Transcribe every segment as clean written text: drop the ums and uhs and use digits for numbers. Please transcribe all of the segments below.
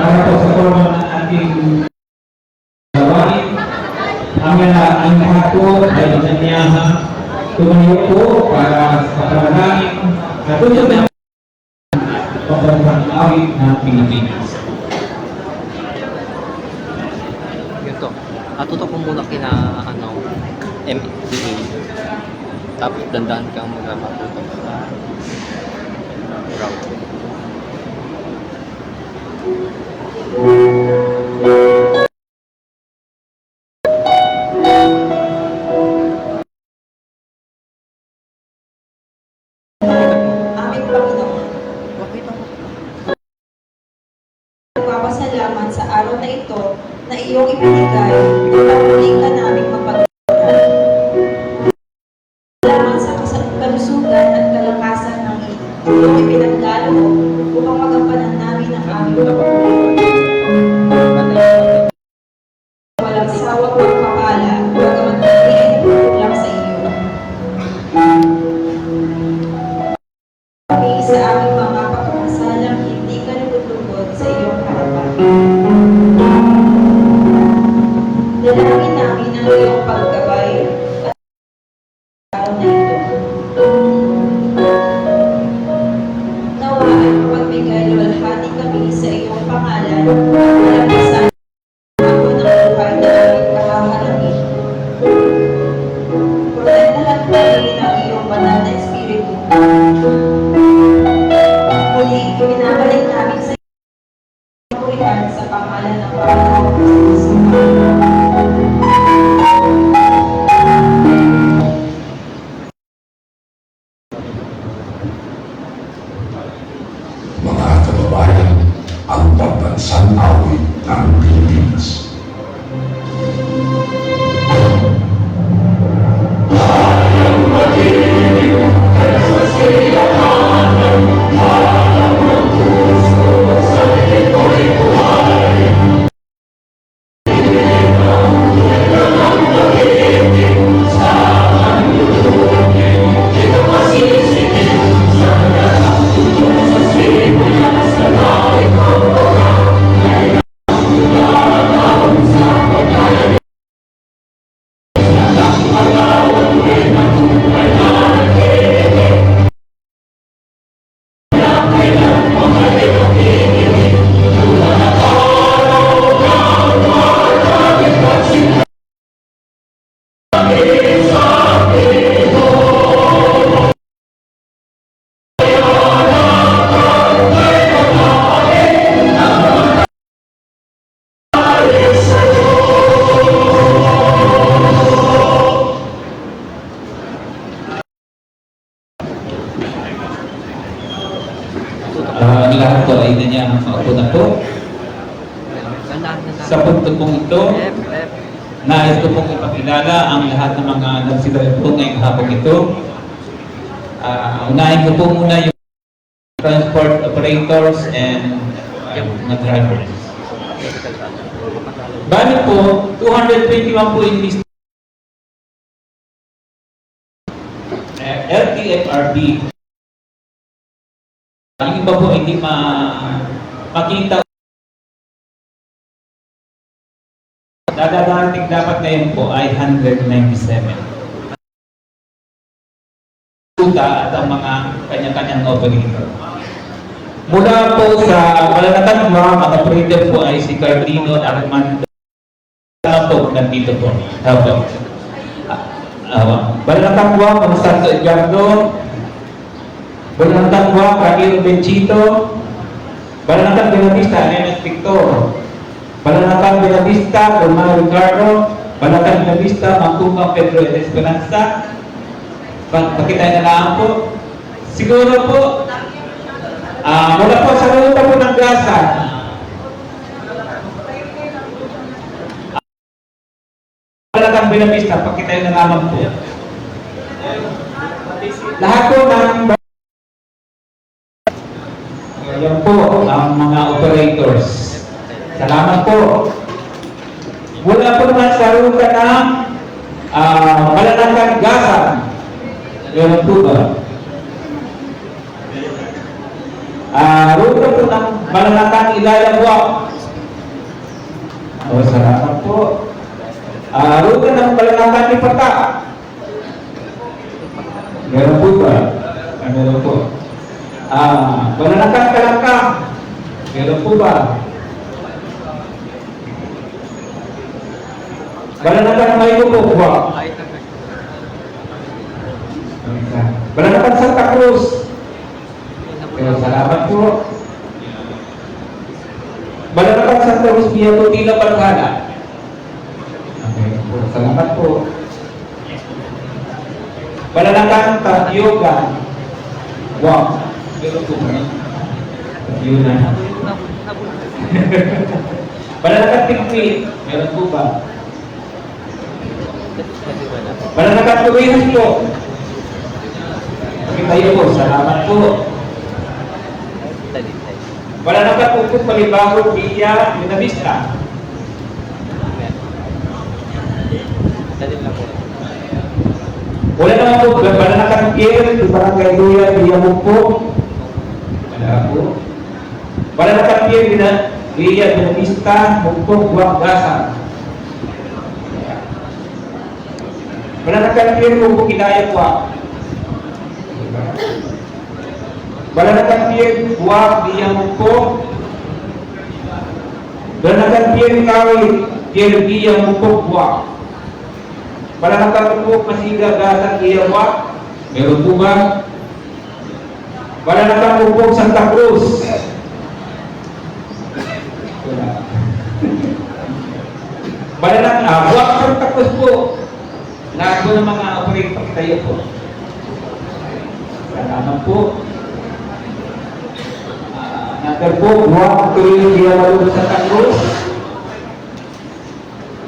para po sa forma ng ating gawain. Ang lahat po ay inanyaha tumayo po para sa panalangin at tunod ng pagbansang awit ng Pilipinas. Ito. Atutok ko muna kina MTA. Tapos dandaan kang magpapatutok sa route. Nagpapasalamat sa araw na ito na iyong ibinigay upang muling ka naming mapagpapalala. Salamat sa kalusugan at kalakasan ng iyong ipinagdalo upang magampanan namin ang aming pagpapalala. Walang sawang pagpapala, bagamat hindi ay nagkukulang sa iyo. Kami sa aming mga pagkakasalang hindi ka lugod-lugod sa iyong harapan. Dalangin namin ang iyong paggabay at araw na ito. Nawa ay mapagbigay luwalhati kami sa iyong pangalan at malagpasan ako ng buhay na aming kahaharapin. Protektahan kami ng iyong banal na espiritu. Muli, binabalik namin sa iyong purihan sa pangalan ng Panginoong Jesus. Mga kababayan, ang pagbansang awit ng Pilipinas. Lahat po ay nanyang maupo na po. Sa punto pong ito, nais ko pong ipakilala ang lahat ng mga nagsidala po ngayong hapong ito. Unahin ko po muna yung transport operators and mga drivers. Bali po, 221 po yung list. LTFRB. Yung iba po hindi makita. Dadarating dapat ngayon po ay 197. At ang mga kanya-kanyang operator. Mula po sa Malanatan, mga operator po ay si Carlino Armando. Po, nandito po. Malanatan po, Constanzo Edgardo. Malanatan po, Camilo Benchito. Malanatan Benavista, Leonard Victor. Malanatan Benavista, Romano Ricardo. Malanatan Benavista, Mangkunga Pedro Esperanza. Pakita na lang po. Siguro po, mula po sa ruta po ng Gaza. Malanatan Benavista, pakita na lamang po. Lahat po ng yan po ang mga operators. Salamat po. Mula po naman sa ruta ng Malanatan Gaza. Meron po ba? Ruta po ng Malanatan Ilayagwa. O, salamat po. Ruta ng Balanakan ni Pata. Meron po ba? Meron po. Balanakan Kalangkang. Meron po ba? Balanakan may po ba? Balanakan Santa Cruz. Salamat po. Balanakan Santa Cruz Via Tila Barcana. Okay po. Salamat po. Balanakan Tapioca. Wow. Meron po ba? Yun na. Balanakan Tingpit. Meron po ba? Balanakan Tuwinas po. Okay tayo po. Salamat po. Balanakan po Palibago Villa Minavista. Wala naman po. Balanakan Pier, Barangay Luya, Villa Mungpo. Wala po. Balanakan Pier, Villa Minavista, Mungpo, Guanggasan. Balanakan Pier, Mungpo, Kinaya, Guang. Balanakan Pier, Guang, Villa Mungpo. Balanakan Pier, Kawi, Pier, Villa Mungpo, Guang. Balanakan po Masiga, Gasan, Iyawak. Meron po ba? Balanakan po Santa Cruz. Balanakan, Buwak Santa Cruz po. Lahat po ng mga operator tayo po. Salamat po. Natal po, Buwak, Tuloy, Iyawak, Santa Cruz.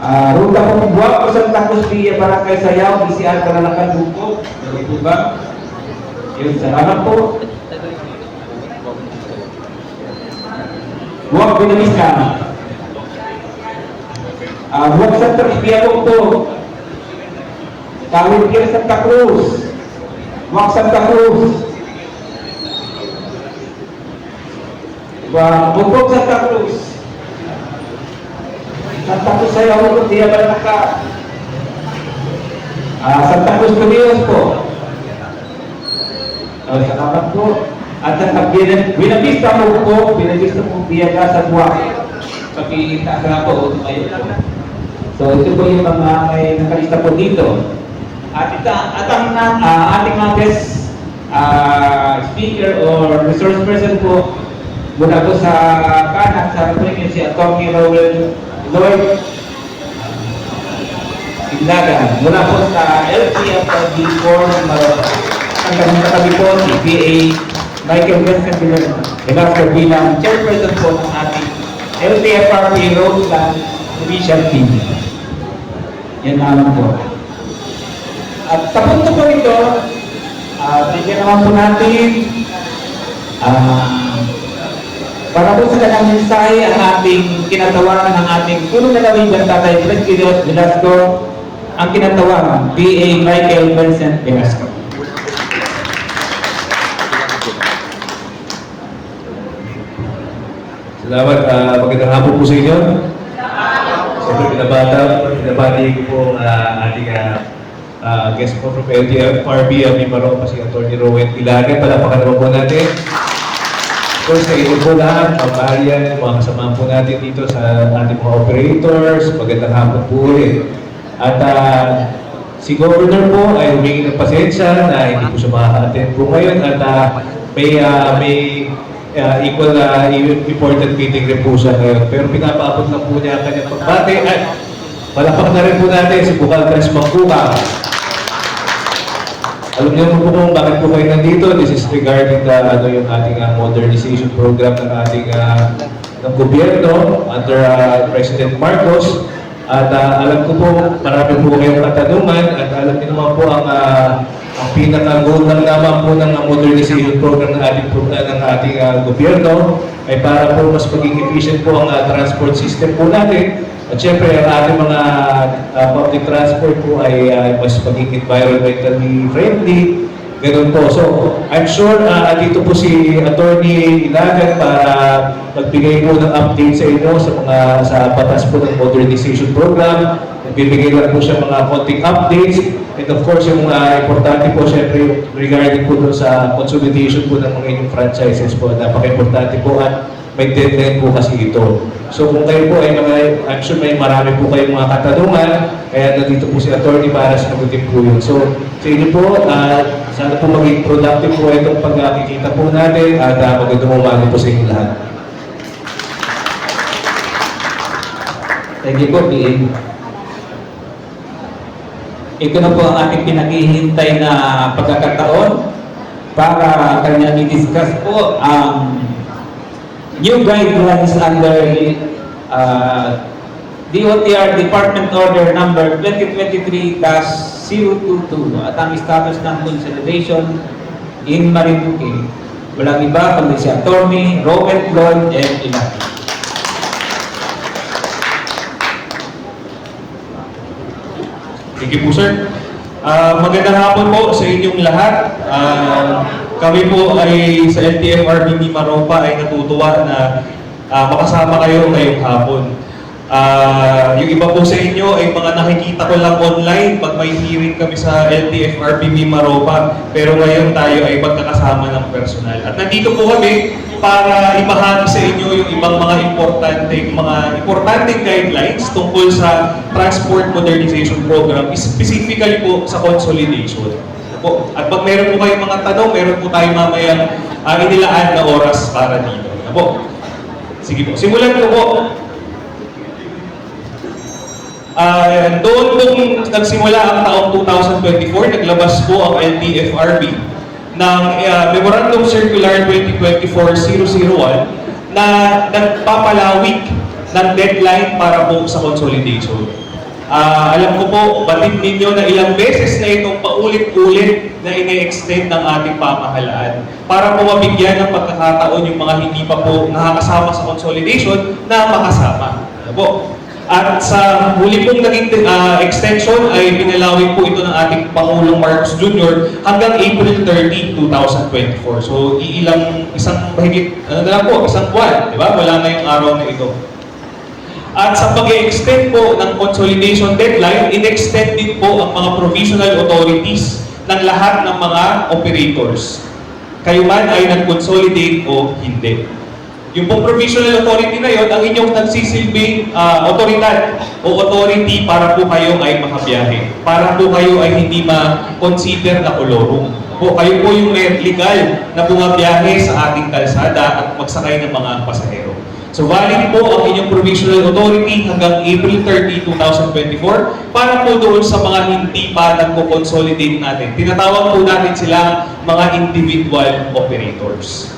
Ruta po Buwak po Santa Cruz Villa Barangay Sayaw, BCR Balanakan Bukog. Meron po ba? Yun, salamat po. Buwak Binamista. Buwak Santa Cruz Villa Bukog. Kawin Pier Santa Cruz. Buwak Santa Cruz. Bukog Santa Cruz. Santa Cruz Sayaw, Villa Balanakan. Santa Cruz Curios po. Salamat po. At ang Binavista mo po, Binavista po Biyaga sa Buwak. Pagkita ka po, ayun po. So ito po yung mga may nakalista po dito. At ang ating mga guest speaker or resource person po mula po sa kanan sa Pilipinas si Atty. Lloyd Iglagan mula po sa LTFRB 4 Maroon. Ang kanyang katabi po si PA Michael Vincent Velasco bilang chairperson po ng ating LTFRB Roadland Official Team. Yan naman po. At sa punto po ito, bigyan naman po natin para po sa kanyang mensahe ang ating kinatawaran ng ating punong nalawigan Tatay Fred Velasco, ang kinatawaran PA Michael Vincent Velasco. Salamat. Magandang hapon po sa inyo. Siyempre, pinabati ko po ating guest po from LTFRB, Mimaro, si Atty. Rowen Ilagan. Palapakan naman po natin. Of course, sa inyo po lahat, mga kaharian, mga kasama po natin dito sa ating mga operators. Magandang hapon po ulit. At si Governor po ay humingi ng pasensya na hindi po siya makaka-attend po ngayon at may equal important meeting rin po siya ngayon. Pero pinapaabot lang po niya ang kanyang pagbati at palapak na rin po natin si Bukal Tres Mangkuka. Alam niyo po kung bakit po kayo nandito. This is regarding yung ating modernization program ng ating ng gobyerno under President Marcos. At alam ko po, marami po kayong katanungan at alam niyo naman po ang pinaka-goal lang naman po ng modernization program ng ating gobyerno ay para po mas maging efficient po ang transport system po natin. At syempre, ang ating mga public transport po ay mas maging environmentally friendly Ganun po. So, I'm sure dito po si Attorney Ilagan para magbigay po ng update sa inyo sa batas po ng modernization program. Nagbibigay lang po siya mga konting updates. And of course, yung importante po syempre regarding po doon sa consolidation po ng mga inyong franchises po. Napaka-importante po at may deadline po kasi ito. So kung kayo po ay I'm sure may marami po kayong mga katanungan, kaya nandito po si Attorney para sagutin po yun. So sa inyo po, sana po maging productive po itong pagkakikita po natin at magandang umaga po sa inyo lahat. Thank you po, PA. Ito na po ang ating pinaghihintay na pagkakataon para kanya i-discuss po ang new guidelines under DOTR Department Order number 2023-022 at ang status ng consolidation in Marinduque. Walang iba kundi si Attorney Rowell Lloyd M. Ilagan. Thank you po, sir. Magandang hapon po sa inyong lahat. Kami po ay sa LTFRB Mimaropa ay natutuwa na makasama kayo ngayong hapon. Yung iba po sa inyo ay mga nakikita ko lang online pag may hearing kami sa LTFRB Mimaropa, pero ngayon tayo ay magkakasama ng personal. At nandito po kami para ibahagi sa inyo yung ibang mga importanteng guidelines tungkol sa Transport Modernization Program, specifically po sa consolidation. Po. At pag meron po kayong mga tanong, meron po tayo mamayang inilaan na oras para dito. Po. Sige po, simulan ko po. Doon kung nagsimula ang taong 2024, naglabas po ang LTFRB ng Memorandum Circular 2024-001 na nagpapalawig ng deadline para po sa consolidation. Alam ko po, batid ninyo na ilang beses na itong paulit-ulit na ine-extend ng ating pamahalaan para po mabigyan ng pagkakataon yung mga hindi pa po nakakasama sa consolidation na makasama. Po. At sa huli pong naging extension ay pinalawig po ito ng ating Pangulong Marcos Jr. hanggang April 30, 2024. So isang buwan, di ba? Wala na yung araw na ito. At sa pag-extend po ng consolidation deadline, in-extend din po ang mga provisional authorities ng lahat ng mga operators. Kayo man ay nag-consolidate o hindi. Yung pong provisional authority na yon, ang inyong nagsisilbing otoridad o authority para po kayo ay makabiyahe. Para po kayo ay hindi ma-consider na kolorum. Po, kayo po yung legal na bumabiyahe sa ating kalsada at magsakay ng mga pasahero. So valid po ang inyong provisional authority hanggang April 30, 2024 para po doon sa mga hindi pa nagko-consolidate natin. Tinatawag po natin sila mga individual operators.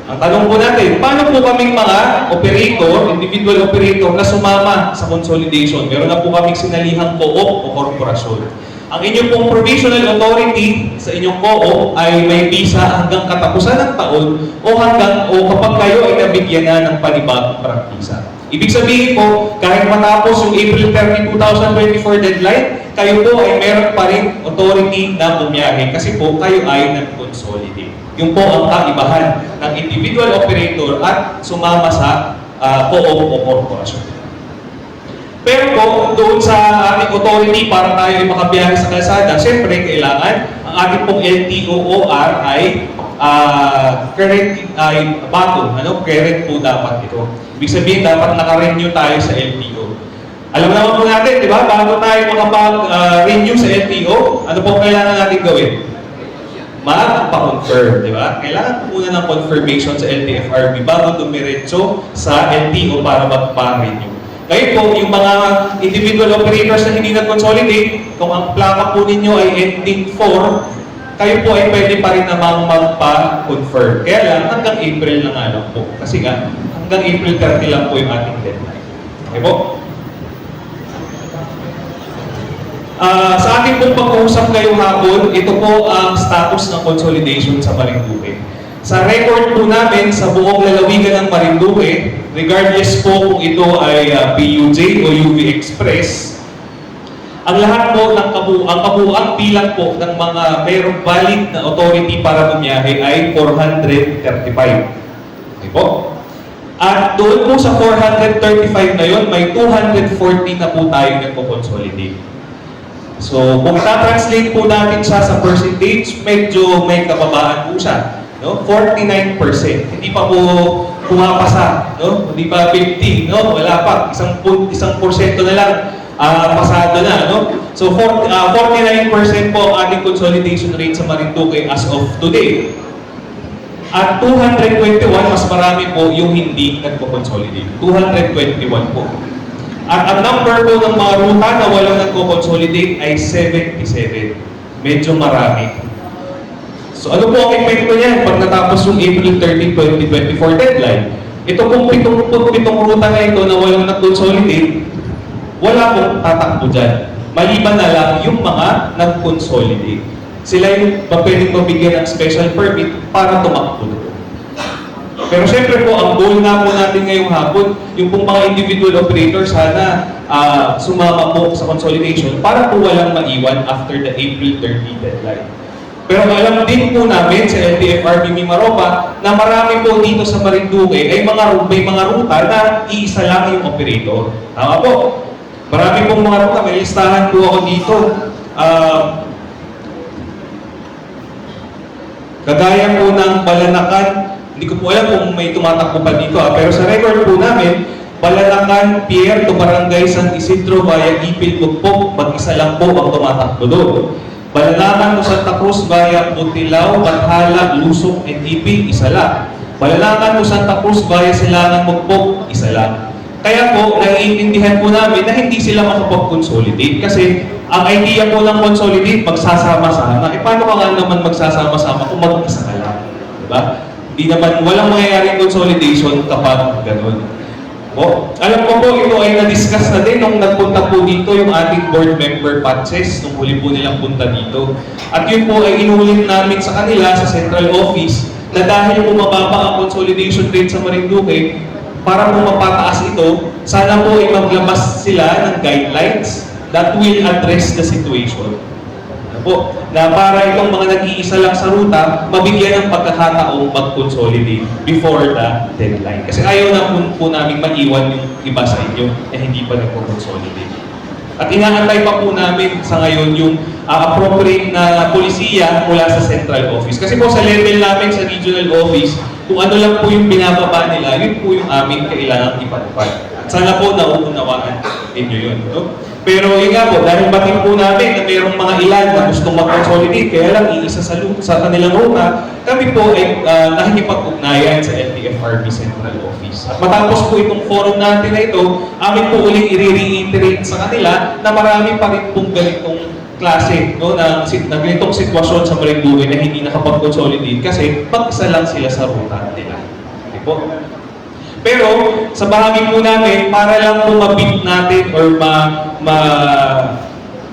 Ang tanong po natin, paano po kaming mga operator, individual operator na sumama sa consolidation? Meron na po kaming sinalihang co-op o korporasyon. Ang inyong pong provisional authority sa inyong co-op ay may visa hanggang katapusan ng taon o kapag kayo ay nabigyan na ng panibagong praktisa. Ibig sabihin po, kahit matapos yung April 30, 2024 deadline, kayo po ay meron pa rin authority na bumiyahe kasi po kayo ay nag-consolidate. Yung po ang kaibahan ng individual operator at sumama sa co-op o korporasyon. Pero po, doon sa ating authority para tayo ay makabiyahe sa kalsada, siyempre kailangan ang ating pong LTOOR ay current po dapat ito. Ibig sabihin, dapat naka-renew tayo sa LTO. Alam naman po natin, di ba? Bago tayo makapag-renew sa LTO, ano po kailangan natin gawin? Magpa-confirm, di ba? Kailangan po muna ng confirmation sa LTFRB bago dumiretso sa LTO para magpa-renew. Ngayon po, yung mga individual operators na hindi nag-consolidate, kung ang plaka po ninyo ay ending 4, kayo po ay pwede pa rin namang magpa-confirm. Kaya lang, hanggang April na nga lang po. Kasi nga, hanggang April 30 lang po yung ating deadline. Okay po? Sa ating pong pag-uusap ngayong hapon, ito po ang status ng consolidation sa Marinduque. Sa record po namin sa buong lalawigan ng Marinduque, regardless po kung ito ay PUJ o UV Express, ang lahat po ng ang kabuuang bilang po ng mga mayroong valid na authority para bumiyahe ay 435. Okay po? At doon po sa 435 na yon, may 240 na po tayo nagpo-consolidate. So, kung ta-translate po natin siya sa percentage, medyo may kababaan po siya. No? 49%. Hindi pa po pumapasa. No? Hindi pa 50. No? Wala pa. Isang porsyento na lang. Pasado na. No? So, 49% po ang ating consolidation rate sa Marinduque as of today. At 221, mas marami po yung hindi nagpo-consolidate. 221 po. At ang number po ng mga ruta na walang nagko-consolidate ay 77. Medyo marami. So ano po ang epekto niyan pag natapos yung April 13, 2024 deadline? Ito pong 77 ruta na ito na walang nag-consolidate, wala pong tatakbo dyan. Maliban na lang yung mga nag-consolidate. Sila yung pwedeng mabigyan ng special permit para tumakbo doon. Pero syempre po, ang goal nga po natin ngayong hapon, yung pong mga individual operators, sana sumama po sa consolidation para po walang maiwan after the April 30 deadline. Pero alam din po namin sa LTFRB Mimaropa na marami po dito sa Marinduque ay may mga ruta na iisa lang yung operator. Tama po. Marami pong mga ruta, may listahan po ako dito. Kagaya po ng Balanakan, hindi ko po alam kung may tumatakbo pa dito, pero sa record po namin, Balanakan, Pier to Barangay San Isidro via Ipil, Bugpok, mag-isa lang po ang tumatakbo doon. Balanakan to Santa Cruz via Putilao, Bathala, Lusok, and Ipil, isa lang. Balanakan to Santa Cruz via Silangan, Bugpok, isa lang. Kaya po, naiintindihan po namin na hindi sila makapag-consolidate kasi ang idea po ng consolidate, magsasama-sama. Paano ka nga naman magsasama-sama kung mag-isa ka lang? Diba? Hindi naman, walang mangyayaring consolidation kapag ganun. Po, alam ko po, ito ay na-discuss na din nung nagpunta po dito yung ating board member patches nung huli po nilang punta dito. At yun po ay inulit namin sa kanila sa central office na dahil po mababa ang consolidation rate sa Marinduque, para po mapataas ito, sana po ay maglabas sila ng guidelines that will address the situation. Po, na para itong mga nag-iisa lang sa ruta, mabigyan ng pagkakataong mag-consolidate before the deadline. Kasi ayaw na po namin maiwan yung iba sa inyo na hindi pa nagpo-consolidate. At inaantay pa po namin sa ngayon yung appropriate na polisiya mula sa central office. Kasi po sa level namin sa regional office, kung ano lang po yung binababa nila, yun po yung amin kailangang ipatupad. At sana po nauunawaan ninyo yun. No? Pero yun nga po, dahil batin po namin na mayroong mga ilan na gustong mag-consolidate, kaya lang iisa sa kanilang ruta, kami po ay nakikipag-ugnayan sa LTFRB Central Office. At matapos po itong forum natin na ito, amin po uling i-reiterate sa kanila na marami pa rin pong ganitong klase no, na ganitong sitwasyon sa Marinduque na hindi nakapag-consolidate kasi mag-isa lang sila sa ruta nila. Okay po? Pero sa bahagi po namin, para lang po mabit natin or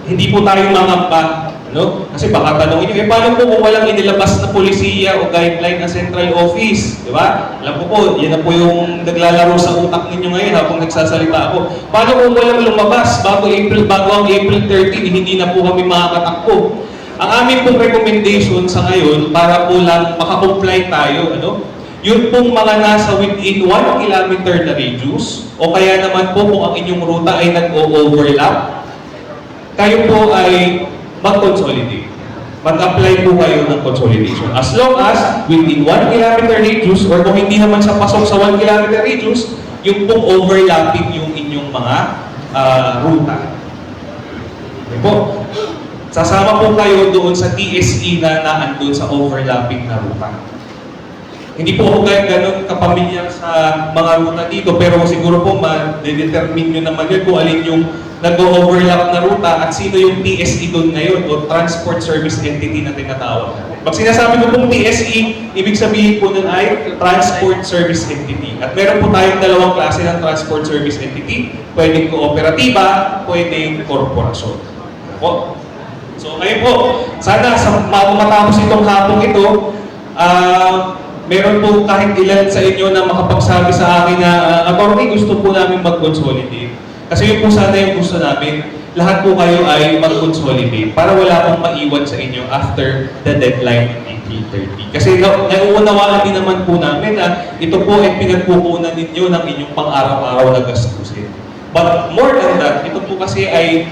hindi po tayo mangamba, no? Kasi baka tanongin nyo, paano po kung walang inilabas na polisiya o guideline ng central office? Di ba? Alam ko po, yan na po yung naglalaro sa utak ninyo ngayon habang nagsasalita ako. Paano kung walang lumabas bago ang April 13, hindi na po kami makakatakbo? Ang aming pong recommendation sa ngayon, para po lang makakomply tayo, yun pong mga nasa within 1 kilometer na radius, o kaya naman po kung ang inyong ruta ay nag-o-overlap, kayo po ay mag-consolidate. Mag-apply po kayo ng consolidation. As long as within 1 kilometer radius, or kung hindi naman sa pasok sa 1 kilometer radius, yung pong overlapping yung inyong mga ruta. Okay po? Sasama po kayo doon sa TSE na naandun sa overlapping na ruta. Hindi po ako ganun kapamilyar sa mga ruta dito, pero siguro po ma-determine nyo naman yun kung alin yung nag-overlap na ruta at sino yung TSE doon ngayon o Transport Service Entity na tinatawag natin. Pag sinasabi ko pong TSE, ibig sabihin po nun ay Transport Service Entity. At meron po tayong dalawang klase ng Transport Service Entity, pwedeng kooperatiba, pwedeng korporasyon. Po. So ngayon po, sana matapos itong hapong ito, meron po kahit ilan sa inyo na makapagsabi sa akin na, attorney, gusto po namin mag-consolidate. Kasi yun po sana yung gusto namin. lahat po kayo ay mag-consolidate para wala pong maiwan sa inyo after the deadline ng April 30. Kasi nauunawaan din naman po namin na ito po ay pinagpupunan ninyo ng inyong pang-araw-araw na gastusin. But more than that, ito po kasi ay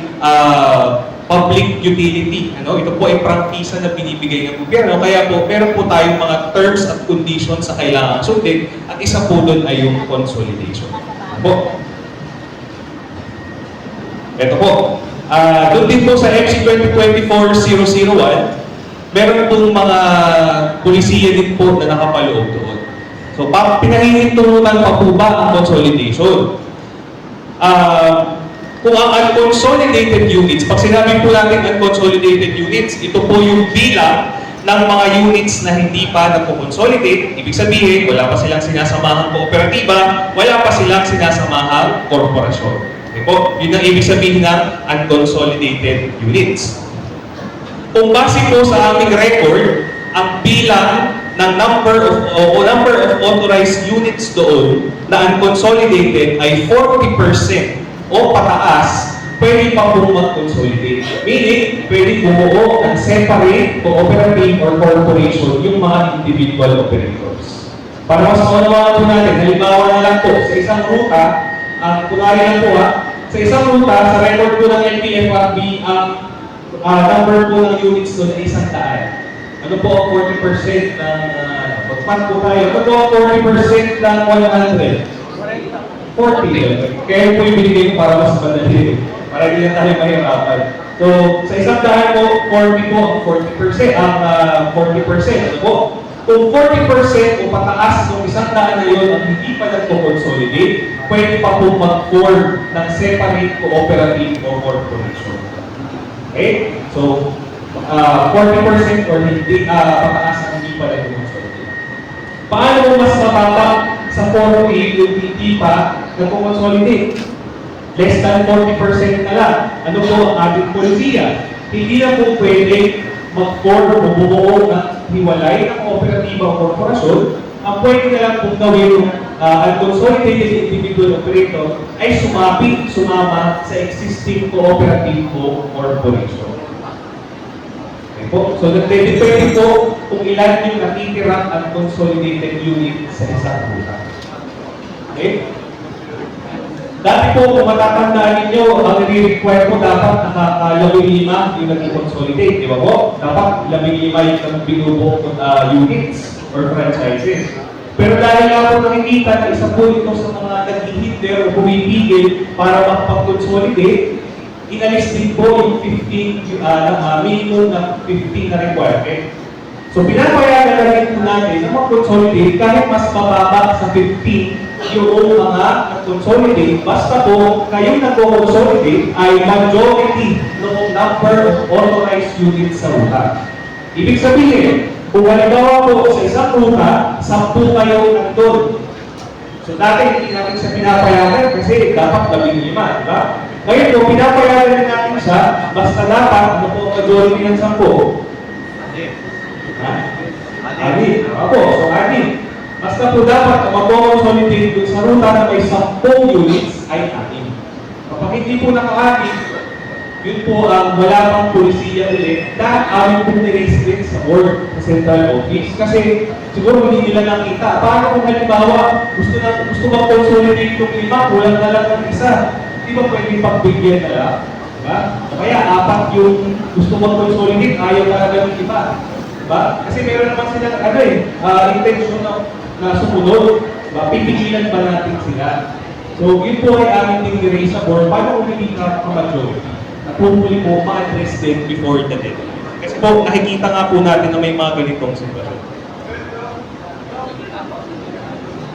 public utility. Ito po ay prangkisa na binibigay ng gobyerno. Kaya po, meron po tayong mga terms at conditions sa kailangan sundin at isa po doon ay yung consolidation. Po. Ito po. Doon din po sa MC 2024-001, meron pong mga pulisiya din po na nakapaloob doon. So, pinahihintunan pa po ba ang consolidation? Kung ang unconsolidated units, pag sinabi po natin unconsolidated units, ito po yung bilang ng mga units na hindi pa nagko-consolidate. Ibig sabihin, wala pa silang sinasamahang kooperatiba, wala pa silang sinasamahang korporasyon. Okay po? Yun ang ibig sabihin ng unconsolidated units. Kung base po sa aming record, ang bilang ng number of authorized units doon na unconsolidated ay 40% o pataas, pwede pa po mag-consolidate. Meaning, pwede bumuo ng separate, cooperative, or corporation yung mga individual operators. Para mas maunawaan po natin, halimbawa na lang po, sa isang ruta, kunwari lang po sa isang ruta, sa record po ng NPFRB, ang number po ng units doon ay 100. Ano po ang 40% ng, pag-mat po tayo, ano po ang 40% ng 100? 40. Kaya po yung binigay ko para mas madali. Para hindi na tayo mahirapan. So, sa isang daan po, 40 po ang 40%. Ang 40%. Ano po? Kung 40% o pataas ng isang daan na yun ang hindi pa nagpo-consolidate, pwede pa po mag-form ng separate cooperative o corporation. Okay? So, 40% or hindi pataas ang hindi pa nagpo-consolidate. Paano mas mababa sa 40 yung hindi pa nagpo-consolidate? Less than 40% na lang. Ano po ang ating polisiya? Hindi na po pwede mag-form o bumuo ng hiwalay ng kooperatiba o korporasyon. Ang pwede na lang pong gawin yung unconsolidated individual operator ay sumama sa existing cooperative o corporation. Okay po? So, depende po kung ilan yung natitirang unconsolidated unit sa isang ruta. Okay? Dati po, kung matatandaan ninyo, ang nire-require po dapat naka-15 yung nag-consolidate, di ba po? Dapat 15 yung binubuo units or franchises. Pero dahil nga po nakikita na isa po ito sa mga nag-hinder o pumipigil para makapag-consolidate, inalis din po yung 15, minimum na 15 na requirement. So, pinapayagan na rin po natin na mag-consolidate kahit mas mababa sa 15 yung mga nag-consolidate, basta po kayong nag-consolidate ay majority ng number of authorized units sa ruta. Ibig sabihin, kung halimbawa po sa isang ruta, 10 kayo nandun. So dati hindi natin siya pinapayagan kasi dapat 15, di ba? Ngayon po, pinapayagan natin siya, basta dapat ano po ang majority ng 10? Ani. Ako, so ani. Basta po dapat mag-consolidate dun sa ruta na may 10 units ay atin. Kapag hindi po naka-atin, yun po ang wala pang polisiya ulit na amin pong niraise din sa board, sa central office. Kasi siguro hindi nila nakita. Paano kung halimbawa gusto mag-consolidate yung 5, kulang na lang ng isa. Di ba pwedeng pagbigyan na lang? Diba? Kaya 4 yung gusto mag-consolidate, ayaw talaga ng iba. Diba? Kasi meron naman silang intention na sumunod. Diba? Pipigilan ba natin sila? So, yun po ay aming din niraise sa board. Paano kung hindi ka majority? Hopefully po, ma-address din before the deadline. Kasi po, nakikita nga po natin na may mga ganitong sitwasyon.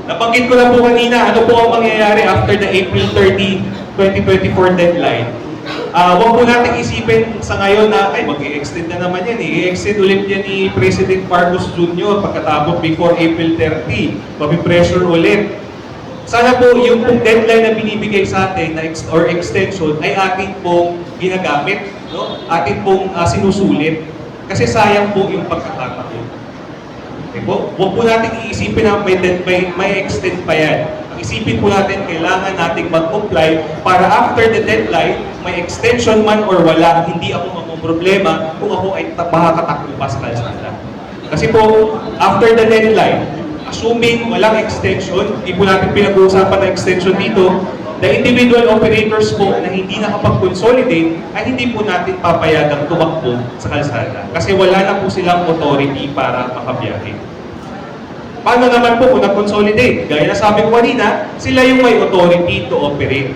Nabanggit ko lang po kanina, ano po ang mangyayari after the April 30, 2024 deadline. Huwag po natin isipin sa ngayon na, ay, mag-i-extend na naman yan. I-extend ulit yan ni President Marcos Jr. pagkatapos before April 30. Mapipressure ulit. Sana po yung deadline na binibigay sa atin or extension ay atin pong ginagamit, no? Atin pong sinusulit. Kasi sayang po yung pagkakataon. Okay po? Huwag po natin iisipin na may extend pa yan. isipin po natin, kailangan nating mag-comply para after the deadline, may extension man or wala, hindi ako problema kung ako ay makakatakbo pa sa kalsada. Kasi po, after the deadline, assuming walang extension, hindi po natin pinag-uusapan na extension dito, the individual operators po na hindi nakapag-consolidate ay hindi po natin papayagang tumakbo sa kalsada. Kasi wala na po silang authority para makabiyahe. Paano naman po kung nag-consolidate? Gaya na sabi ko kanina, sila yung may authority to operate.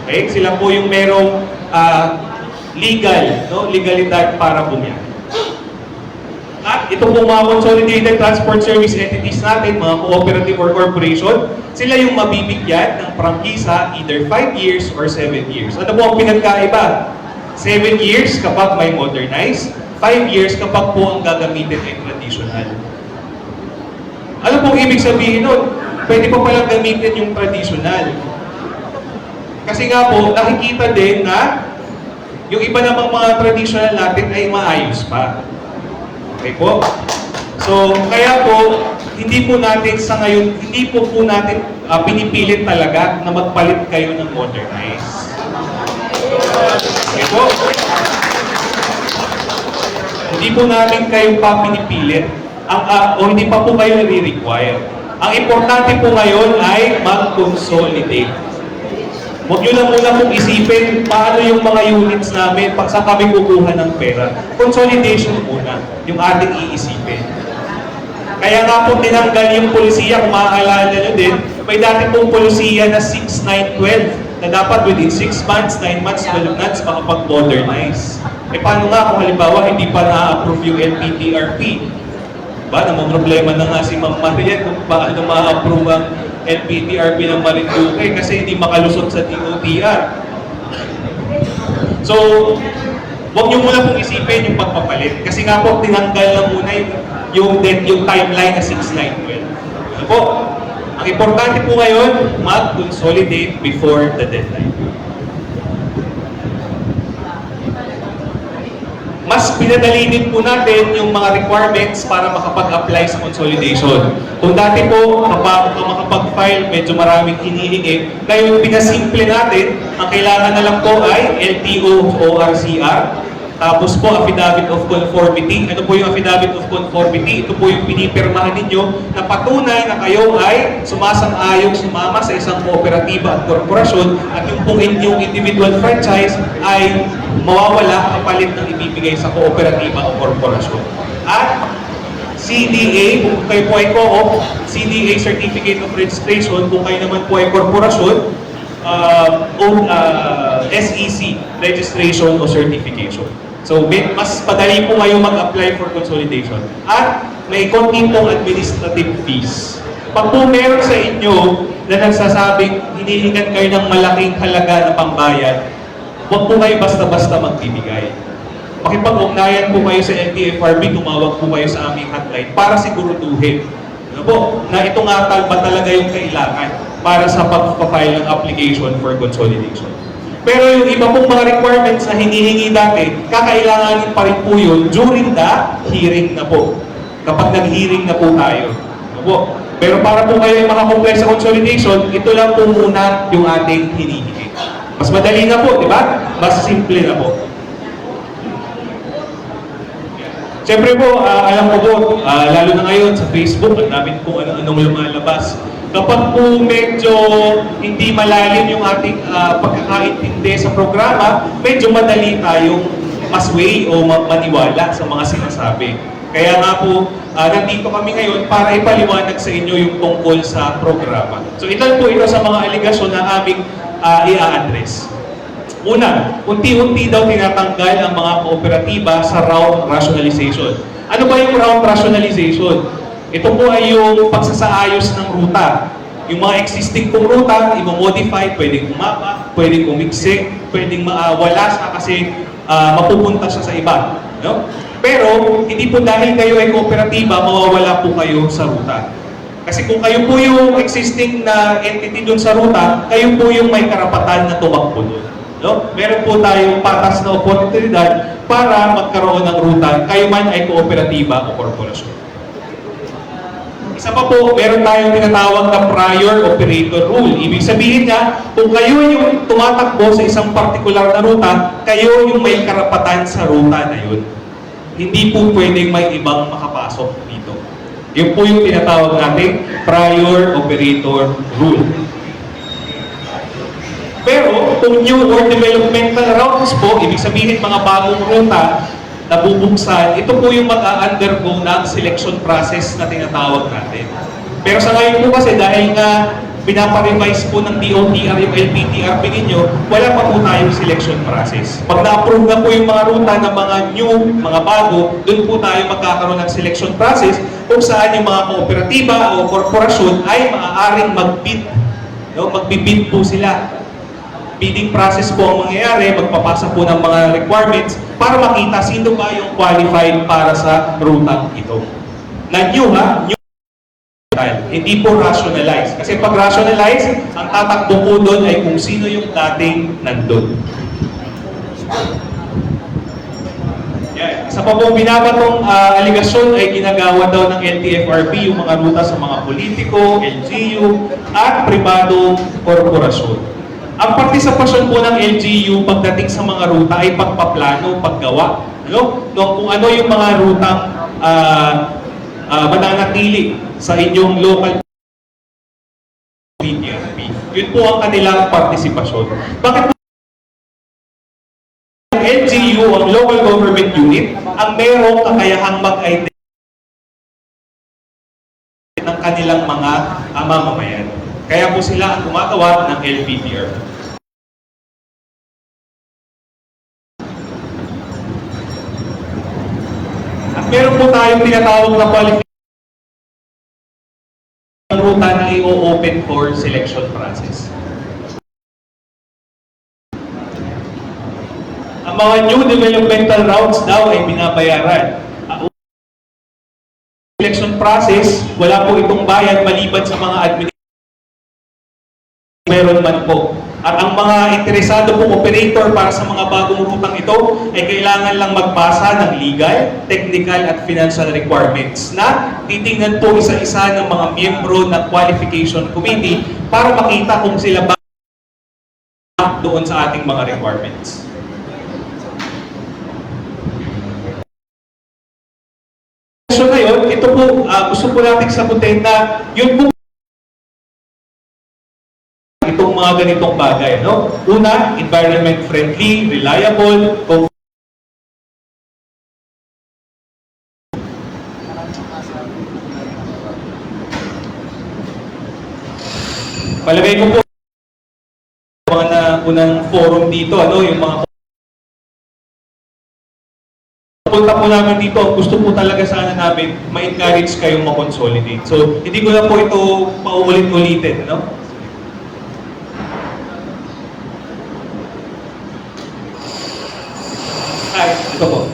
Okay? Sila po yung merong legalidad para bumiyahe. At ito po mga consolidated transport service entities natin, mga cooperative or corporation, sila yung mabibigyan ng prangkisa either 5 years or 7 years. Ano po ang pinagkaiba? 7 years kapag may modernized, 5 years kapag po ang gagamitin ay traditional. Ano pong ibig sabihin nun? Pwede pa palang gamitin yung traditional. Kasi nga po, nakikita din na yung iba namang mga traditional natin ay maayos pa. Okay po? So, kaya po, hindi po natin sa ngayon, hindi po natin pinipilit talaga na magpalit kayo ng modernized. Okay po? Hindi po natin kayo pa pinipilit o hindi pa po kayo nare-require. Ang importante po ngayon ay mag-consolidate. Huwag nyo lang muna kung isipin paano yung mga units namin, saan kami kukuha ng pera. Consolidation muna, yung ating iisipin. Kaya nga po tinanggal yung polisiya, kung maaalala nyo din, may dati pong polisiya na 6, 9, 12, na dapat within 6 months, 9 months, 12 months, makapag-modernize. Paano nga kung halimbawa hindi pa na-approve yung LPTRP? Namang problema na nga si Ma'am Marian kung paano ma-approve ang LPTRP ng Marinduque kasi hindi makalusot sa DOTR. So, huwag niyo muna pong isipin yung pagpapalit. Kasi nga po, tinanggal na muna yung timeline na 6-9-12. Ano po? Ang importante po ngayon, mag-consolidate before the deadline. Mas pinadali din po natin yung mga requirements para makapag-apply sa consolidation. Kung dati po, kapag makapag-file, medyo maraming hinihingi, ngayon pinasimple natin, ang kailangan na lang po ay LTO o ORCR, tapos po affidavit of conformity. Ano po yung affidavit of conformity? Ito po yung pinipirmahan ninyo na patunay na kayo ay sumasang-ayong sumama sa isang kooperatiba at korporasyon at yung pong inyong individual franchise ay mawawala kapalit ng ibibigay sa kooperatiba o korporasyon. At CDA, kung kayo po ay co-op, CDA Certificate of Registration, kung kayo naman po ay korporasyon, SEC, Registration o Certification. So, mas padali po kayo mag-apply for consolidation. At may konti pong administrative fees. Pag po meron sa inyo na nagsasabing hinihingan kayo ng malaking halaga na pambayad, huwag po kayo basta-basta magbibigay. Makipag-ugnayan po kayo sa NTFRB, tumawag po kayo sa aming hotline para siguraduhin na ito nga ba talaga yung kailangan para sa pag-file ng application for consolidation. Pero yung iba pong mga requirements na hinihingi dati, kakailanganin pa rin po yun during the hearing na po. Kapag nag-hearing na po tayo. Pero para po kayo makakomply sa consolidation, ito lang po muna yung ating hinihingi. Mas madali na po, di ba? Mas simple na po. Siyempre po, alam ko po, lalo na ngayon sa Facebook, ang dami po anong lumalabas. Kapag po medyo hindi malalim yung ating pagkakaintindi sa programa, medyo madali tayong masway o maniwala sa mga sinasabi. Kaya nga po, nandito kami ngayon para ipaliwanag sa inyo yung tungkol sa programa. So ilan po ito sa mga aligasyon na aming i-address. Una, unti-unti daw tinatanggal ang mga kooperatiba sa route rationalization. Ano ba yung route rationalization? Ito po ay yung pagsasaayos ng ruta. Yung mga existing kong ruta, i-modify, pwedeng umapa, pwedeng umiksi, pwedeng wala siya kasi mapupunta siya sa iba. No? Pero, hindi po dahil kayo ay kooperatiba, mawawala po kayo sa ruta. Kasi kung kayo po yung existing na entity dun sa ruta, kayo po yung may karapatan na tumakbo dun. No? Meron po tayong patas na oportunidad para magkaroon ng ruta, kayo man ay kooperatiba o korporasyon. Isa pa po, meron tayong tinatawag na prior operator rule. Ibig sabihin niya, kung kayo yung tumatakbo sa isang partikular na ruta, kayo yung may karapatan sa ruta na yun. Hindi po pwedeng may ibang makapasok dito. Yun po yung tinatawag natin prior operator rule. Pero kung new or developmental routes po, ibig sabihin mga bagong ruta na bubuksan, ito po yung mag-undergo ng selection process na tinatawag natin. Pero sa ngayon po kasi dahil nga pinapa-revise po ng DOTR yung LPTRP ninyo, wala pa po tayong selection process. Pag na-approve na po yung mga ruta ng mga new, mga bago, doon po tayo magkakaroon ng selection process kung saan yung mga kooperatiba o korporasyon ay maaaring mag-bid. No? Mag-bid po sila. Bidding process po ang mangyayari, magpapasa po ng mga requirements para makita sino ba yung qualified para sa ruta ito. Na new ha, new style. Hindi po rationalize. Kasi pag rationalize, ang tatakbo po doon ay kung sino yung dating nandun. Yan. Isa pa pong binabatong aligasyon ay ginagawa daw ng LTFRB yung mga ruta sa mga politiko, LGU, at pribadong korporasyon. Ang partisipasyon po ng LGU pagdating sa mga ruta ay pagpaplano, paggawa. Ano? Kung ano yung mga rutang mananatili sa inyong local PTRP. Yun po ang kanilang partisipasyon. Bakit po ang LGU, ang local government unit, ang merong kakayahang mag-identify ng kanilang mga mamamayan. Kaya po sila ang gumagawa ng LPTR. At meron po tayong tinatawag na qualification ng ruta na i-open for selection process. Ang mga new developmental routes daw ay binabayaran. Selection process, wala po itong bayad maliban sa mga administrative. Meron man po. At ang mga interesado pong operator para sa mga bagong rutang ito ay kailangan lang magbasa ng legal, technical at financial requirements na titingnan po isa-isa ng mga miyembro ng qualification committee para makita kung sila ba doon sa ating mga requirements. So ngayon, ito po, gusto po natin sagutin na yun po itong mga ganitong bagay. No? Una, environment friendly, reliable, palagay ko po mga unang forum dito, ano, yung mga punta po namin dito, gusto po talaga sana namin ma-encourage kayong ma-consolidate. So, hindi ko na po ito pauulit-ulitin, no? Ay, ito po.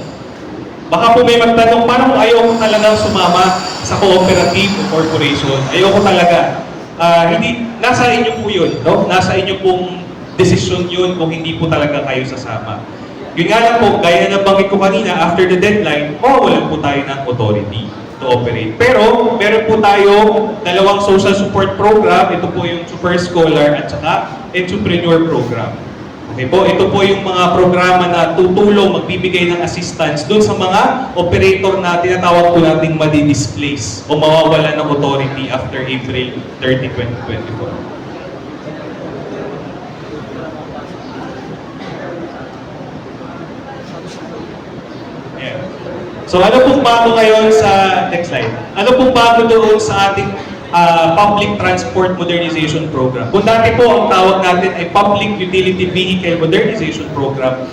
Baka po may magtanong, paano kung ayaw ko talaga sumama sa cooperative o corporation? Ayaw ko talaga. Hindi, nasa inyo po yun, no? Nasa inyo pong desisyon yun kung hindi po talaga kayo sasama. Yun nga lang po, gaya na banggit ko kanina, after the deadline, mawawalan po tayo ng authority to operate. Pero, meron po tayo dalawang social support program. Ito po yung Super Scholar at saka Entrepreneur Program. Okay po, ito po yung mga programa na tutulong, magbibigay ng assistance dun sa mga operator na tinatawag po nating madi-displace o mawawalan ng authority after April 30, 2024. So ano pong bago ngayon sa, next slide, ano pong bago doon sa ating Public Transport Modernization Program? Kung dati po ang tawag natin ay Public Utility Vehicle Modernization Program,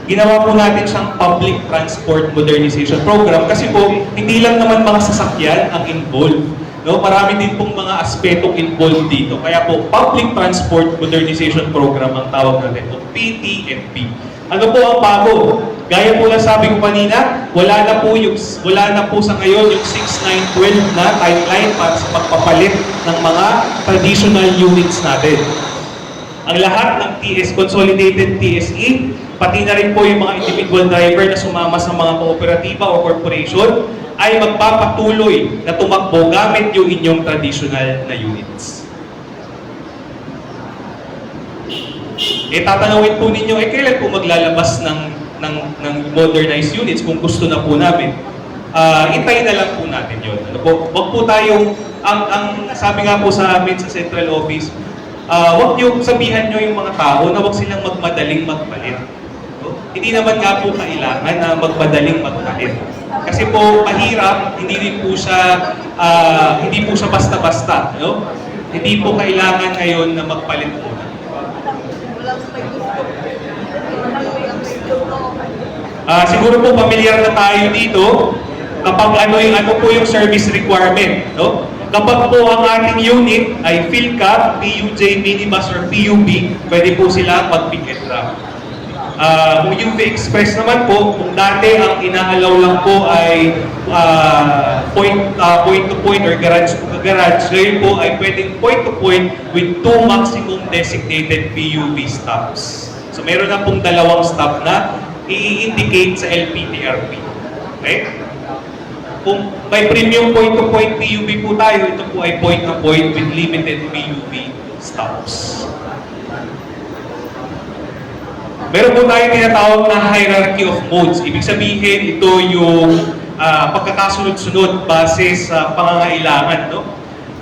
ginawa po natin siyang Public Transport Modernization Program kasi po hindi lang naman mga sasakyan ang involved. No? Marami din pong mga aspetong involved dito. Kaya po Public Transport Modernization Program ang tawag natin o PTMP. Ano po ang bago? Gaya po lang sabi ko kanina, wala na po sa ngayon yung 6-9-12 na timeline para sa pagpapalit ng mga traditional units natin. Ang lahat ng TS, Consolidated TSE, pati na rin po yung mga individual driver na sumama sa mga kooperatiba o corporation, ay magpapatuloy na tumakbo gamit yung inyong traditional na units. Tatanawin po ninyo, kailan po maglalabas ng modernized units kung gusto na po namin? Intayin na lang po natin yun. Ano po? Wag po tayong, ang sabi nga po sa amin sa central office, wag niyo sabihan niyo yung mga tao na wag silang magmadaling magpalit. No? Hindi naman nga po kailangan na magmadaling magpalit. Kasi po mahirap, hindi po siya basta-basta, no? Hindi po kailangan ngayon na magpalit muna. Siguro po familiar na tayo dito kapag ano po yung service requirement, no? Kapag po ang ating unit ay PhilCab, PUJ, Minibus, or PUB, pwede po sila mag-pick and drop. Kung UV Express naman po, kung dati ang inaalaw lang po ay point to point or garage to garage, ngayon po ay pwedeng point to point with 2 maximum designated PUV stops. So meron na pong 2 stop na i-indicate sa LPTRP. Okay? Kung may premium point-to-point PUV po tayo, ito po ay point-to-point with limited PUV stops. Meron po tayo tinatawag na hierarchy of modes. Ibig sabihin, ito yung pagkakasunod-sunod base sa pangangailangan. No?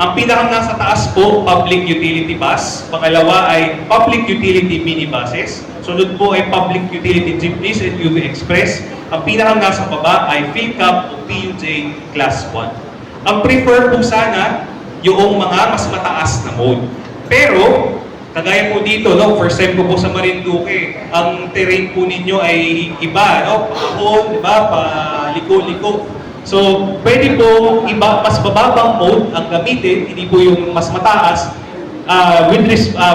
Ang pinakang nasa taas po, public utility bus. Pangalawa ay public utility minibuses. Sunod po ay public utility jeepneys and UV Express. Ang pinakang nasa baba ay PhilCab o PUJ Class 1. Ang prefer po sana yung mga mas mataas na mode. Pero, kagaya po dito, no, first time ko po sa Marinduque, ang terrain po ninyo ay iba, no? Paahon, di ba? Paliko-liko. So, pwede po iba, mas bababang mode ang gamitin, hindi po yung mas mataas.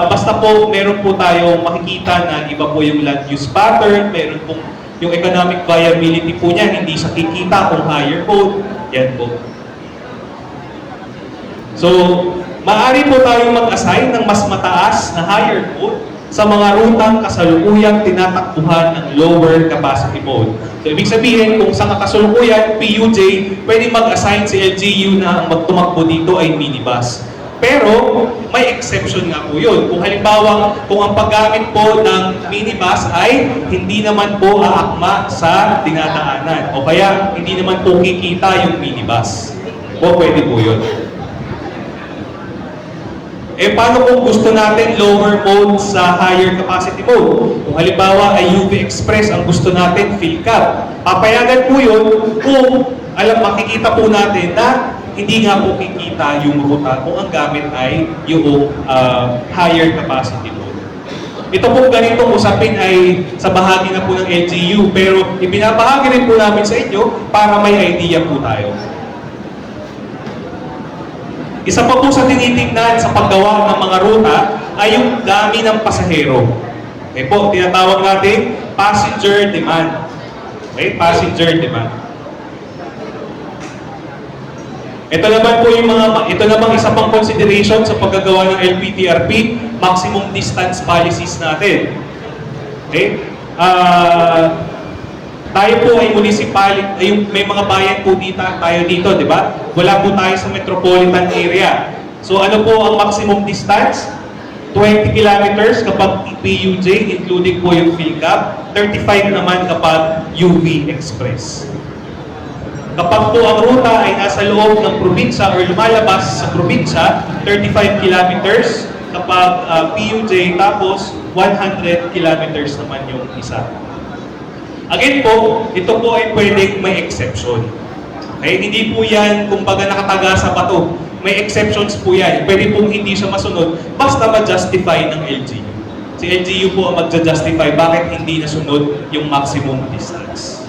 Basta po, meron po tayong makikita na iba po yung land use pattern, meron pong yung economic viability po niya, hindi siya kikita kung higher mode. Yan po. So, maaari po tayong mag-assign ng mas mataas na higher mode sa mga rutang kasalukuyang tinatakbuhan ng lower capacity mode. So, ibig sabihin, kung sa kasalukuyang PUJ, pwede mag-assign si LGU na ang magtumakbo dito ay minibus. Pero, may exception nga po yun. Kung halimbawa, kung ang paggamit po ng minibus ay hindi naman po aakma sa dinadaanan o kaya hindi naman po kikita yung minibus. O pwede po yun. Paano kung gusto natin lower mode sa higher capacity mode? Kung halimbawa ay UV Express ang gusto natin, PhilCab. Papayagan po yun kung makikita po natin na hindi nga po kikita yung ruta kung ang gamit ay yung higher capacity mode. Ito po ganitong usapin ay sa bahagi na po ng LGU, pero ibinabahagi rin po namin sa inyo para may idea po tayo. Isa pa po sa tinitingnan sa paggawa ng mga ruta ay yung dami ng pasahero. Okay po, tinatawag natin passenger demand. Okay, passenger demand. Ito naman po yung ito namang isa pang consideration sa paggagawa ng LPTRP, maximum distance policies natin. Okay? Tayo po ay municipality, may mga bayan po tayo dito, di ba? Wala po tayo sa metropolitan area. So ano po ang maximum distance? 20 kilometers kapag PUJ, including po yung PhilCab, 35 naman kapag UV Express. Kapag po ang ruta ay nasa loob ng probinsya or lumalabas sa probinsya, 35 kilometers kapag PUJ, tapos 100 kilometers naman yung isa. Again po, ito po ay pwedeng may exception. Okay? Hindi po yan, kumbaga nakataga sa bato. May exceptions po yan. Pwede pong hindi siya masunod, basta ma-justify ng LGU. Si LGU po ang mag-justify bakit hindi nasunod yung maximum distance.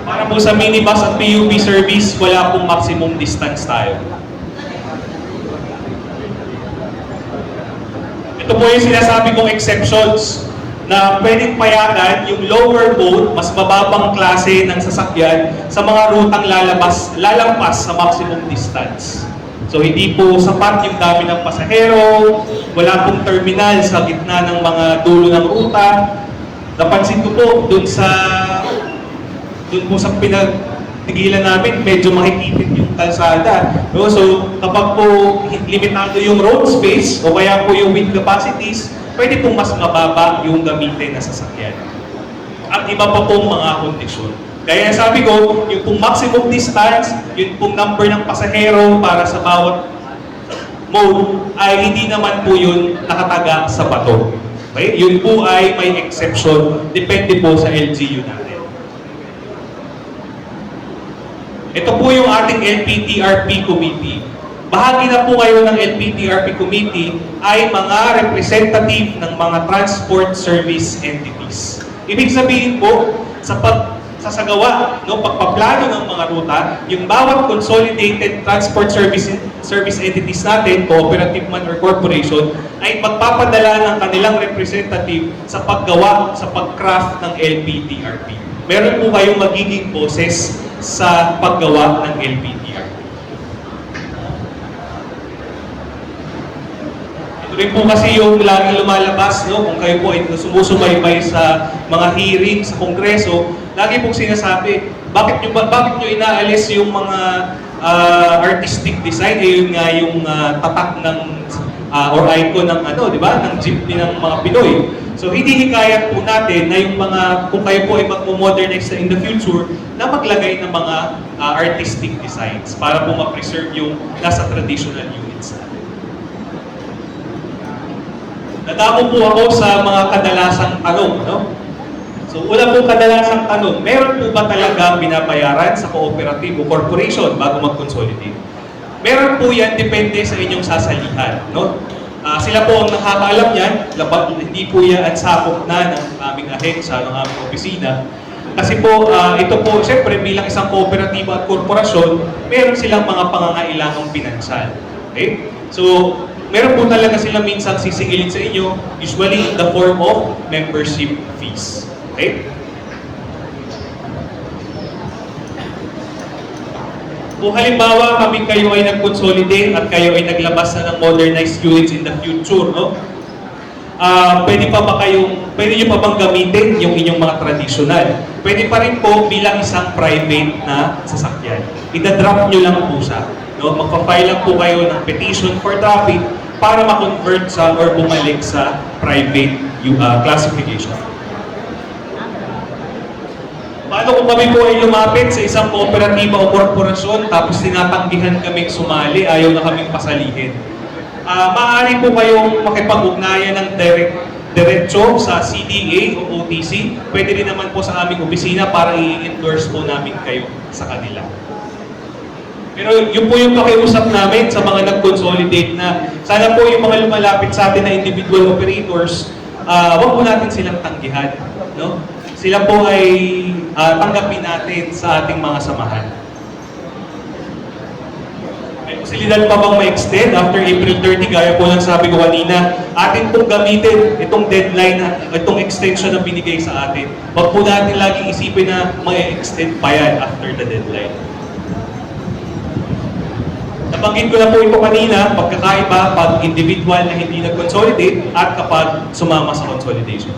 Para po sa minibus at PUV service, wala pong maximum distance tayo. Ito po yung sinasabi kong exceptions na pwedeng payagan yung lower mode, mas mababang klase ng sasakyan sa mga rutang lalampas sa maximum distance. So hindi po sapat yung dami ng pasahero, wala pong terminal sa gitna ng mga dulo ng ruta. Napansin ko po dun po sa tigilan namin, medyo makikitid yung kalsada. No? So, kapag po limitado yung road space o kaya po yung wind capacities, pwede pong mas mababa yung gamitin na sasakyan. At iba pa pong mga kondisyon. Kaya sabi ko, yung pong maximum distance, yung pong number ng pasahero para sa bawat mode, ay hindi naman po yun nakataga sa bato. Okay? Yun po ay may exception, depende po sa LGU natin. Ito po yung ating LPTRP committee. Bahagi na po kayo ng LPTRP committee ay mga representative ng mga transport service entities. Ibig sabihin po, sa pagsasagawa, no, pagpaplano ng mga ruta, yung bawat consolidated transport service entities natin, cooperative man or corporation, ay magpapadala ng kanilang representative sa paggawa, sa pag-craft ng LPTRP. Meron po kayong magiging boses sa paggawa ng LPTRP. Ito rin po kasi yung laging lumalabas, no? Kung kayo po ay sumusubaybay sa mga hearing sa Kongreso, lagi pong sinasabi, bakit nyo inaalis yung mga artistic design? Yun nga yung tatak ng or icon ng di ba? Ng jeepney ng mga Pinoy. So hindi hikayat po natin na yung mga, kung kayo po ay mag-modernize in the future, na maglagay ng mga artistic designs para po ma-preserve yung nasa traditional units natin. Nadamo po ako sa mga kadalasang tanong, no? So, una pong kadalasang tanong, meron po ba talaga binabayaran sa cooperative o corporation bago mag-consolidate? Meron po yan, depende sa inyong sasalihan, no? Sila po ang nakakaalam yan, hindi po yan at sakop na ng aming ahensya, ng aming opisina. Kasi po, ito po, siyempre bilang isang kooperatiba at korporasyon, meron silang mga pangangailangang pinansyal. Okay? So, meron po talaga silang minsan sisingilin sa inyo, usually in the form of membership fees. Okay? Kung halimbawa kami kayo ay nag-consolidate at kayo ay naglabas na ng modernized units in the future, no? Pwede nyo pa bang gamitin yung inyong mga traditional? Pwede pa rin po bilang isang private na sasakyan. Ida-drop nyo lang po siya. No? Magpa-file lang po kayo ng petition for traffic para ma-convert sa or bumalik sa private classification. Paano kung kami po ay lumapit sa isang kooperatiba o korporasyon tapos tinatanggihan kaming sumali, ayaw na kaming pasalihin? Maaari po kayong makipag-ugnayan ng diretso sa CDA o OTC. Pwede rin naman po sa aming opisina para i-endorse po namin kayo sa kanila. Pero yun po yung pakiusap namin sa mga nag-consolidate na sana po yung mga lumalapit sa atin na individual operators, wag po natin silang tanggihan. No? Sila po ay tanggapin natin sa ating mga samahan. May posibilidad pa bang ma-extend after April 30, gaya po lang sabi ko kanina, atin pong gamitin itong deadline, itong extension na binigay sa atin. Wag po natin laging isipin na ma-extend pa yan after the deadline. Nabanggit ko na po ito kanina, pagkakaiba pag individual na hindi nag-consolidate at kapag sumama sa consolidation.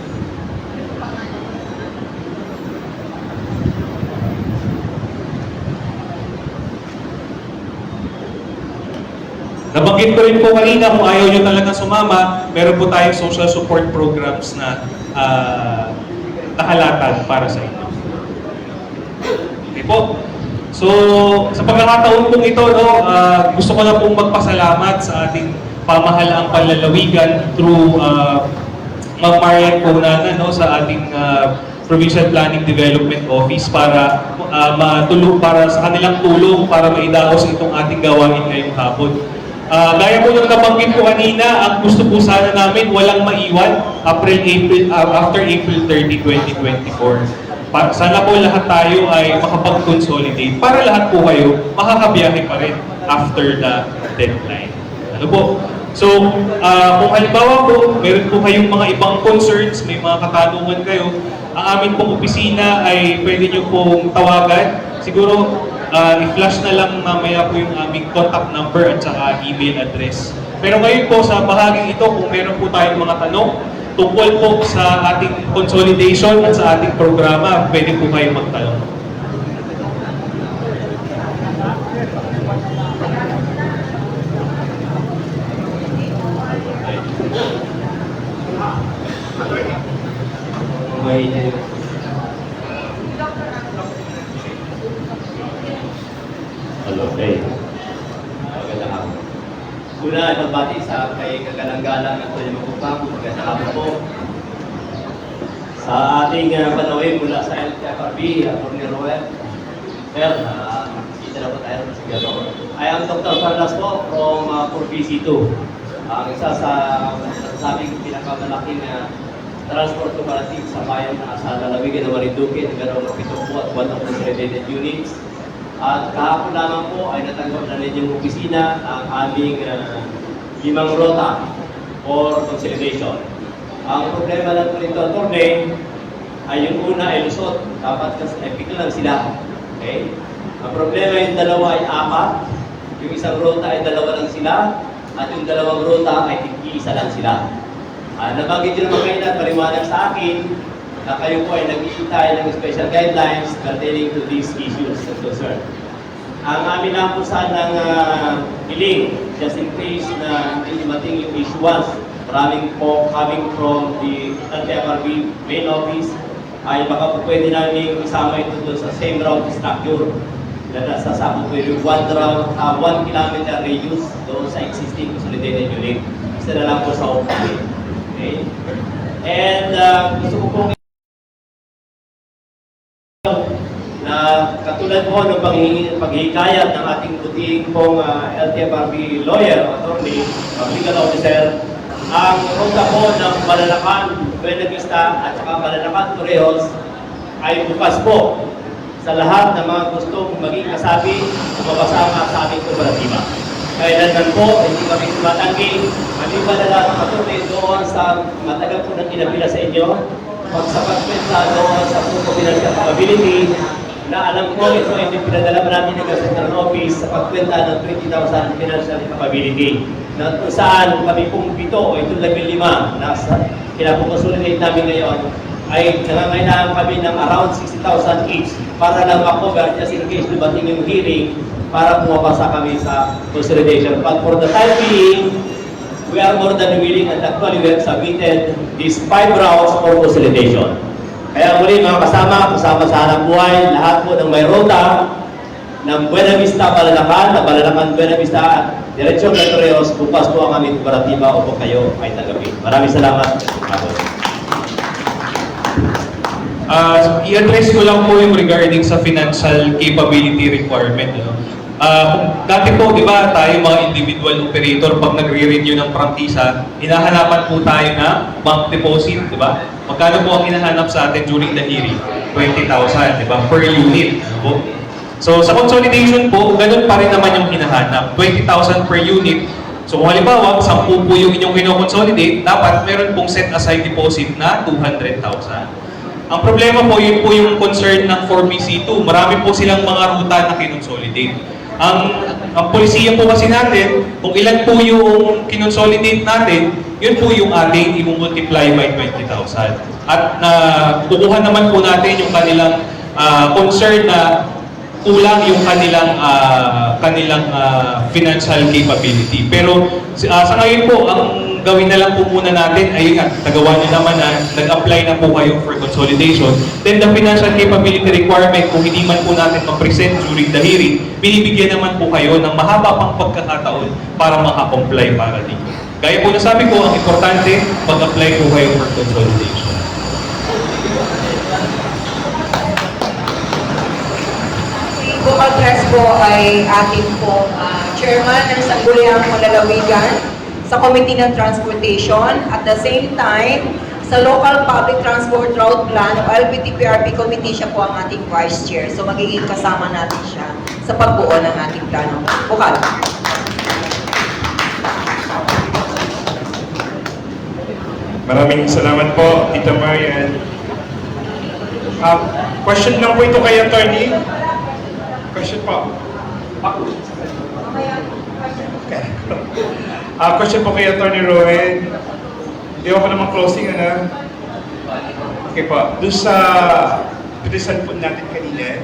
Nabanggit ko rin po kanina, kung ayaw nyo talaga sumama, meron po tayong social support programs na nakalatag para sa inyo. Okay po. So, sa pagkakataon pong ito, no, gusto ko na pong magpasalamat sa ating pamahalaang panlalawigan through Ma'am Marian Conana, no, sa ating Provincial Planning Development Office para para sa kanilang tulong para maidaos itong ating gawain ngayong hapon. Gaya po ng nabanggit ko kanina, ang gusto po sana namin walang maiwan after April 30, 2024. Sana po lahat tayo ay makapag-consolidate para lahat po kayo makakabiyahe pa rin after the deadline. Ano po? So, kung halimbawa po, meron po kayong mga ibang concerns, may mga katanungan kayo, ang amin pong opisina ay pwede nyo pong tawagan. Siguro, i-flash na lang mamaya po yung aming contact number at saka email address. Pero ngayon po sa bahaging ito, kung meron po tayong mga tanong tungkol po sa ating consolidation at sa ating programa, pwede po kayong magtanong. ay okay. Magandang hapon. Una, nagbati sa kay kagalang-galang at tuloy magpapang. Magandang hapon po. Sa ating panawin mula sa LTFRB, Atty. Roel. Sir, kita na po tayo sa gato. I am Dr. Carlos po from PCC2. Ang isa sa sabing pinakamalaking transport cooperative sa bayan na sa lalawigan ng Marinduque, nagkaroon ng 7 at 1 consolidated units. At kahapon lamang po ay natanggap na rin yung opisina ang aming 5 rota for consolidation. Ang problema lang po nito, Atty., ay yung una ay lusot. Dapat kasi epic lang sila. Okay? Ang problema yung dalawa ay 4. Yung isang rota ay 2 lang sila. At yung 2 rota ay tig-isa lang sila. Nabanggit nyo naman kayo na paliwanag sa akin na kayo po ay nag-iitay ng special guidelines pertaining to these issues of concern. Ang amin lang po sanang hiling, just in case na hindi dumating yung issuance, maraming po coming from the LTFRB main office, ay baka po pwede namin isama ito doon sa same route structure na nasasabot po yung 1 kilometer radius doon sa existing consolidated unit. Isa na lang po sa open. Okay? And gusto ko pong na katulad po ng paghihikayat ng ating puting pong LTFRB lawyer, attorney, legal officer, ang ruta po ng Malalacan, Buena Vista at saka Malalacan, Torrijos ay bukas po sa lahat ng mga gustong maging kasabi o mapasama sa aming kooperatiba. Kailanman po, hindi kami tumatanggi, maliban na lang ang attorney doon sa matagal po nang kinapila sa inyo, pagsapagpenta doon sa Punto Financial Capability, na alam ko ito ay pinadala namin ng Central Office sa pagkwenta ng 20,000 Financial Capability na kung saan kami pong 7 o ito level 5 na kinapoconsolidate namin ngayon ay nangangailangan kami ng around 60,000 each para lang makover just in case dumating yung hearing para pumapasa kami sa consolidation. But for the time being, we are more than willing and actually we have submitted these 5 rounds for consolidation. Kaya muli mga kasama sa hanap buhay, lahat po ng may rota ng Buena Vista, Malalacan, Buena Vista at Diretsyon ng Torrijos, bukas po ang aming kooperatiba o po kayo ay tagapin. Maraming salamat. I-address ko lang po yung regarding sa financial capability requirement. Dati po, di ba, tayo mga individual operator, pag nagre-renew ng prangkisa, hinahanapan po tayo na bank deposit, di ba? Magkano po ang hinahanap sa atin during the hearing? 20,000, di ba? Per unit. Po. So, sa consolidation po, ganun pa rin naman yung hinahanap. 20,000 per unit. So, kung halimbawa, 10 po yung inyong kino-consolidate, dapat meron pong set aside deposit na 200,000. Ang problema po, yun po yung concern ng 4BC2. Marami po silang mga ruta na kinonsolidate. Ang polisiya po kasi natin, kung ilan po yung kinonsolidate natin, yun po yung ating i-multiply by 20,000. At kukuha naman po natin yung kanilang concern na kulang yung kanilang financial capability. Pero sa ngayon po, ang gawin na lang po muna natin ay nagawa nyo naman na nag-apply na po kayo for consolidation. Then the financial capability requirement, kung hindi man po natin ma-present during the hearing, binibigyan naman po kayo ng mahaba pang pagkakataon para maka-comply para dito. Gaya po nasabi ko, ang importante, mag-apply po kayo for consolidation. Kung address po ay ating pong chairman ng Sangguniang Lalawigan sa Committee ng Transportation. At the same time, sa Local Public Transport Route Plan o LPTPRP Committee, siya po ang ating Vice Chair. So magiging kasama natin siya sa pagbuo ng ating plano. Bukal. Maraming salamat po, Tita Marian. Question lang po ito kay Attorney. Question po. Question po kay Attorney Rowan. Hindi ako naman closing, ano? Okay po. Doon sa pinisan po natin kanina,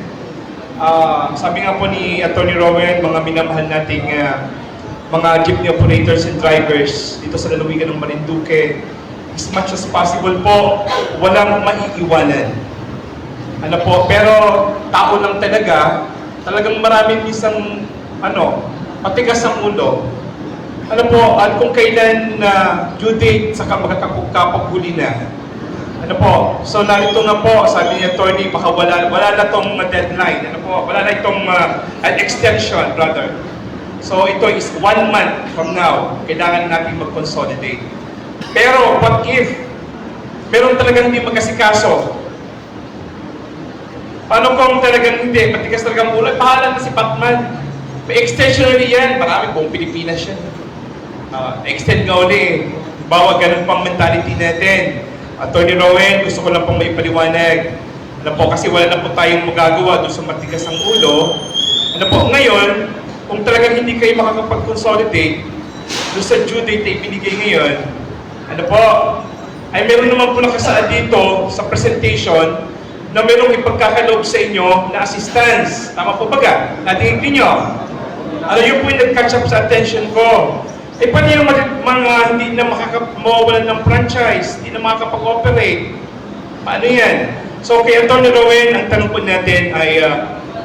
sabi nga po ni Attorney Rowan, mga minamahal nating mga jeepney operators and drivers dito sa lalawigan ng Marinduque, as much as possible po, walang maiiwanan. Ano po, pero tao lang talaga, talagang maraming isang, matigas ang ulo. Ano po, at kung kailan na due date sa kapag-huli na. Ano po, so narito nga po, sabi ni attorney, baka wala na tong deadline. Ano po, wala na itong an extension, brother. So ito is 1 month from now, kailangan natin mag-consolidate. Pero what if meron talagang hindi magkasikaso? Paano kung talagang hindi? Matigas talagang ulo? Pahala na si Pacman. May extensionary yan. Marami buong Pilipinas yan. Extend nga uli. Bawa ganun pang mentality natin. Attorney Rowan, gusto ko lang pong maipaliwanag. Ano po, kasi wala na po tayong magagawa doon sa matigas ang ulo. Ano po, ngayon, kung talagang hindi kayo makakapag-consolidate doon sa due date na ibinigay ngayon, ano po, ay meron naman po nakasaad dito sa presentation na merong ipagkakaloob sa inyo na assistance. Tama po ba ka? Natingin nyo. Ano yun po yung nag-catch up sa attention ko. Eh, paano yung mga hindi na mawawalan ng franchise, hindi na makakapag-operate? Paano yan? So, kay Atty. Rowan, ang tanong po natin ay,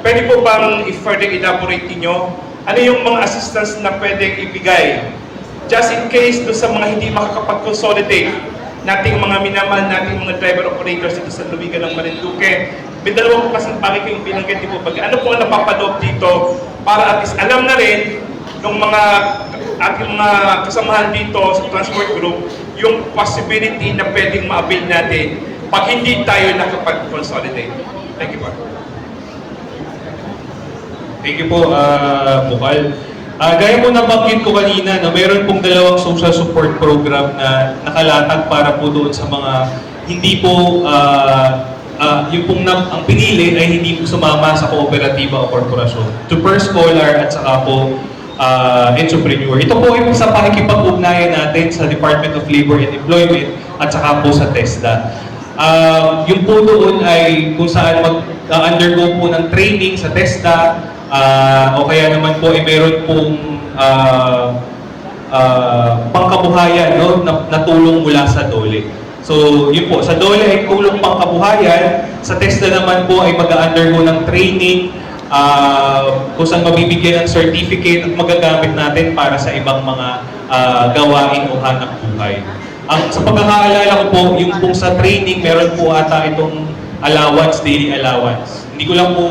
pwede po bang i-further elaborate niyo ano yung mga assistance na pwedeng ibigay? Just in case doon sa mga hindi makakapag-consolidate, nating mga minamahal nating mga driver operators dito sa luwigan ng Marinduque. May dalawang kasang bakit kayong binanggit po pag ano po ang napapaloob dito para at least alam na rin ng mga ating mga kasamahan dito sa transport group yung possibility na pwedeng ma-avail natin pag hindi tayo nakapag-consolidate. Thank you po. Thank you po, Bukal. Gaya po nabanggit ko kanina, na meron pong dalawang social support program na nakalatag para po doon sa mga hindi po, yung pong ang pinili ay hindi po sumama sa kooperatiba o korporasyon. To per scholar at saka po entrepreneur. Ito po yung sa pakikipag-ugnayan natin sa Department of Labor and Employment at saka po sa TESDA. Yung po doon ay kung saan mag-undergo po ng training sa TESDA, o kaya naman po ay meron pong pangkabuhayan, no, na tulong mula sa DOLE. So, yun po, sa DOLE ay tulong pangkabuhayan, sa TESDA naman po ay mag-undergo ng training, kung saan mabibigyan ng certificate at magagamit natin para sa ibang mga gawain o hanap buhay. Sa pagkakaalala ko po, yung pong sa training, meron po ata itong allowance, daily allowance. Hindi ko lang po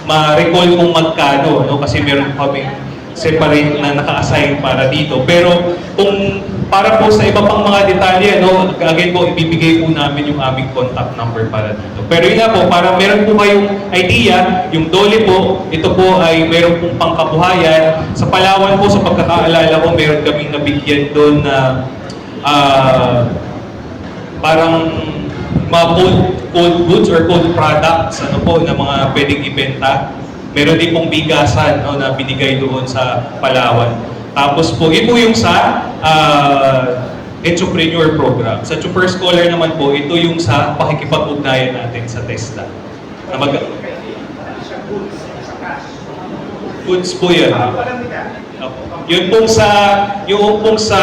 ma-recall kung magkano, no? Kasi meron po kami separate na naka-assign para dito. Pero kung para po sa iba pang mga detalye, no, again po, ibibigay po namin yung aming contact number para dito. Pero yun na po, para meron po kayong idea, yung DOLE po, ito po ay meron pong pangkabuhayan. Sa Palawan po, sa pagkakaalala ko, meron kaming nabigyan doon na parang mga cold goods or cold products, ano po, na mga pwedeng ibenta. Meron din pong bigasan, no, na binigay doon sa Palawan. Tapos po, ito yung sa entrepreneur program. Sa Super Scholar naman po, ito yung sa pakikipag-ugnayan natin sa TESDA. Na goods po yan. Yung pong sa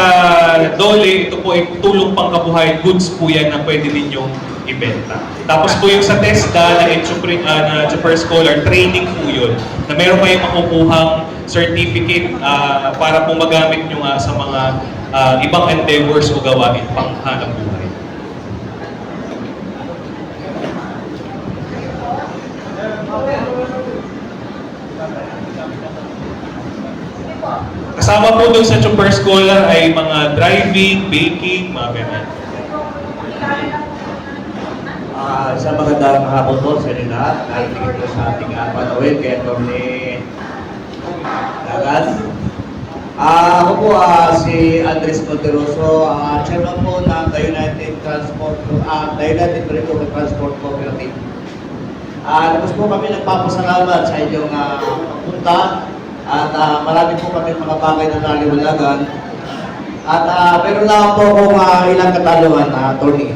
DOLE, ito po ay tulong pangkabuhay, goods po yan na pwede ninyong ibenta. Tapos po yung sa TESDA na Super Scholar, training po yun, na meron kayong makukuhang certificate para po magamit nyo sa mga ibang endeavors o gawain pang hanap buhay. Kasama po doon sa Super Scholar ay mga driving, baking, mga ganyan. Sa magandang hapon po sa inyo lahat. Narinig po sa ating panawin kay Atty. Dagan. Ako po si Andres Monteroso, chairman po ng The United Republic Transport Cooperative. Tapos po kami nagpapasalamat sa inyong punta at marami po kami mga bagay na naliwalagan. At meron lang po akong ilang katanungan, attorney.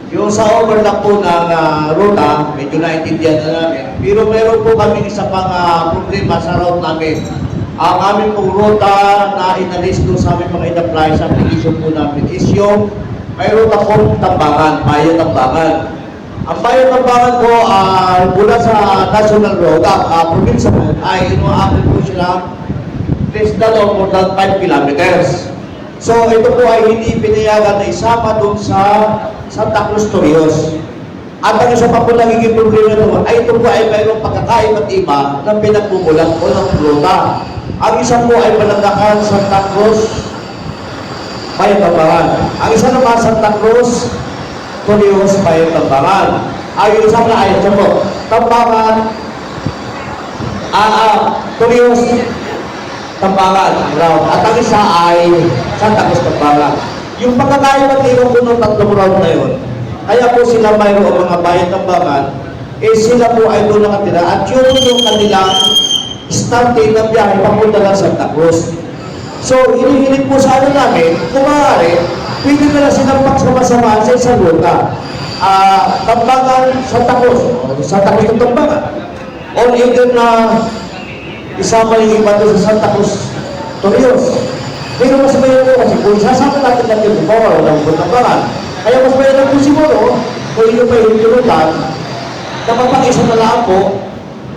Yung sa overlap po ng ruta, medyo naintindihan na namin. Pero meron po kami isa pang problema sa route namin. Ang aming pong ruta na inalis doon sa aming mga in-apply sa application po namin is yung mayroon akong tambangan, bayan tambangan. Ang bayan tambangan ko mula sa national road, provincial, ay inuamin po sila less than or more than 5 kilometers. So ito po ay hindi pinayagan na isama doon sa Santa Cruz Torrijos. At ang isa pa po nagiging problema doon ay ito po ay mayroong pagkakaiba't iba ng pinagmumulan o ng ruta. Ang isa po ay Balandakan, Santa Cruz, Bayan Tambangan. Ang isa naman Santa Cruz, Torrijos, Bayan Tambangan. Ang isa na ay ito po, Tambangan, Torrijos, Tambangan. At ang isa ay Santa Cruz, Tambangan. Yung pagkakaiba't iba po ng tatlong round na yun, kaya po sila mayroong mga Bayan Tambangan, sila po ay doon nakatira at yun yung kanilang starting ng biyahe papunta ng Santa Cruz. So, hinihiling po sa ano namin, kung maaari, pwede na lang silang pagsama-samaan sa isang ruta. Tambangan, Santa Cruz, Santa Cruz ng Tambangan. Or either na isama yung iba doon sa Santa Cruz, Torrijos. Pero mas mayroon po kasi kung isasama natin natin yung bawal ng Tambangan, kaya mas mayroon po siguro, kung hindi pa yung turutan, na mapag-isa na lang po,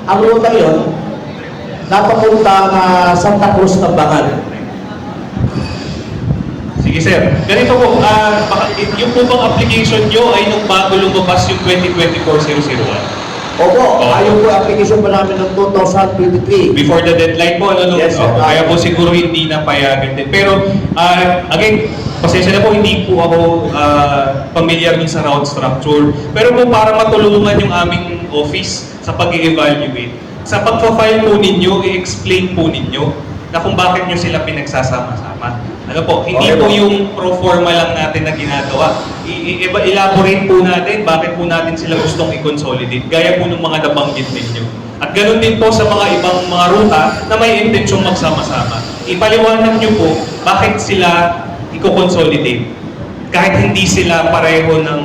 ang ruta yun, napapunta na Santa Cruz, Tambangan. Sige sir, ganito po, yung po bang application nyo ay nung bago lumabas yung 2024-001? Opo, ayun po application pa namin ng 2023. Before the deadline po, ano? Yes, sir. Kaya po siguro hindi na payagan din. Pero, again, pasensya na po, hindi po ako familiar dun sa route structure. Pero po, para matulungan yung aming office sa pag-evaluate, sa pagpa-file po ninyo, i-explain po ninyo na kung bakit nyo sila pinagsasama-sama. Ano po, hindi Okay, po yung pro forma lang natin na ginagawa. I-elaborate po natin bakit po natin sila gustong i-consolidate, gaya po ng mga nabanggit ninyo. At ganoon din po sa mga ibang mga ruta na may intensyong magsama-sama. Ipaliwanag nyo po bakit sila i-consolidate. Kahit hindi sila pareho ng,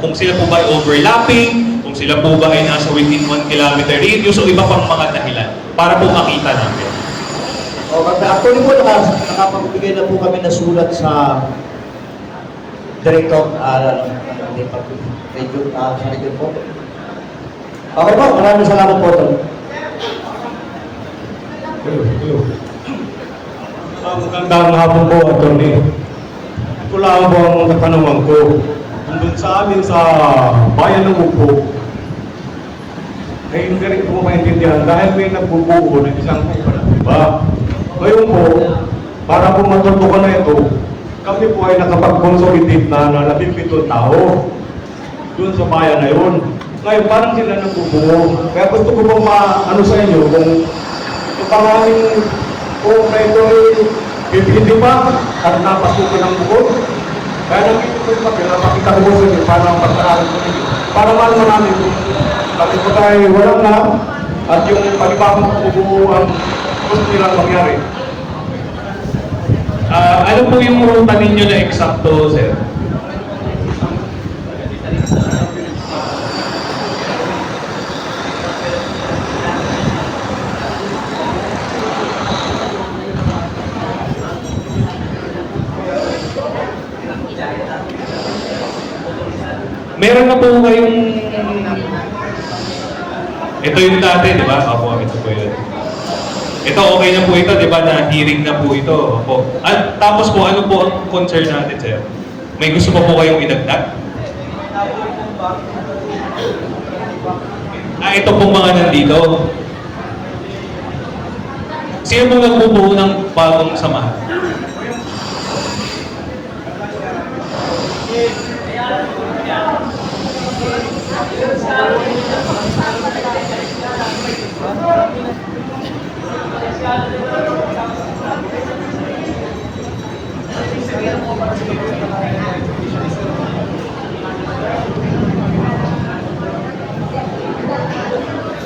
kung sila po ba ay overlapping, kung sila po ba ay nasa within 1 kilometer radius o iba pang mga dahilan para po makita namin. Actually po, nakapagbigay na po kami na sulat sa Director sa region po. Okay po, maraming salamat po. Magandang hapon po, Atty. Ito lang po ang katanungan ko. Doon sa amin sa bayan ng Ugbo, ay hindi rin po maintindihan dahil may nagbubuo ng isang kooperatiba. Ngayon po, para po matutukan na ito, kami po ay nakapag-consolidate na 17 tao doon sa bayan na yun. Ngayon, parang sila nagbubuo. Kaya gusto ko pong maano sa inyo kung ito pangaling kung ito ay pipili pa at napasukin ang bukod. Kaya nandito po yung papel, napakita ko sa inyo para pagkakaroon ko ninyo. Para malaman namin kung bakit po tayo walang na at yung palibakong bubuo ang gusto nilang mangyari. Ano po yung ruta ninyo na eksakto, sir? Meron na po kayong... Ito yung dati, di ba? Opo, ito po yun. Ito, okay na po ito, di ba? Na-hearing na po ito. Opo. At tapos po, ano po ang concern natin, sir? May gusto pa po kayong idagdag? Ito pong mga nandito. Sino po nagbubuo ng bagong samahan?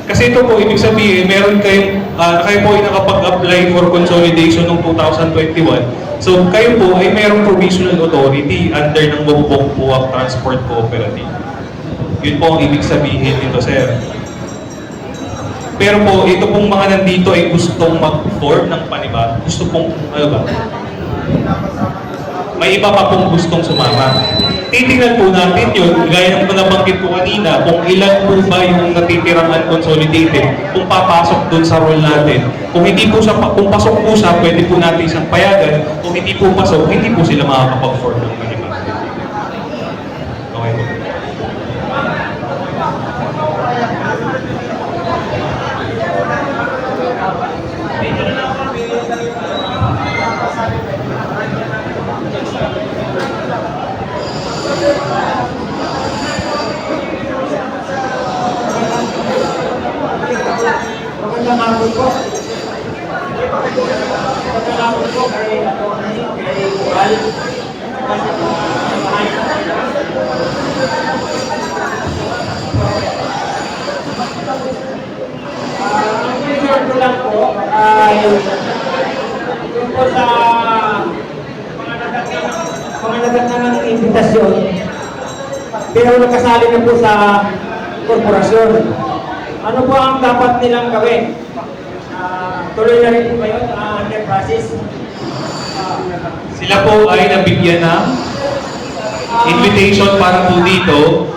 Kasi ito po, ibig sabihin, meron kayong, kayo po ay nakapag-apply for consolidation noong 2021. So, kayo po ay merong provisional authority under ng Bokbok Buwak Transport Cooperative. Yun po ang ibig sabihin nito, sir. Pero po, ito pong mga nandito ay gustong mag-form ng panibago. Gusto pong, ano ba? may iba pa pong gustong sumama. Titingnan po natin yun, gaya ng nabanggit ko kanina, kung ilan po ba yung natitirang unconsolidated, kung papasok dun sa role natin. Kung hindi po siya, kung pasok po siya, pwede po natin siyang payagan. Kung hindi po pasok, hindi po sila makakapag-form ng kanila. Okay po. Magandang hapon po. Magandang hapon po kay Atty. kay Kural. Ang concern ko lang po ay yung po sa mga nagatnan ng imbitasyon pero nakasali na po sa korporasyon. Ano po ang dapat nilang gawin? Tuloy na rin po ba yun, under process? Sila po ay nabigyan ng invitation para po dito.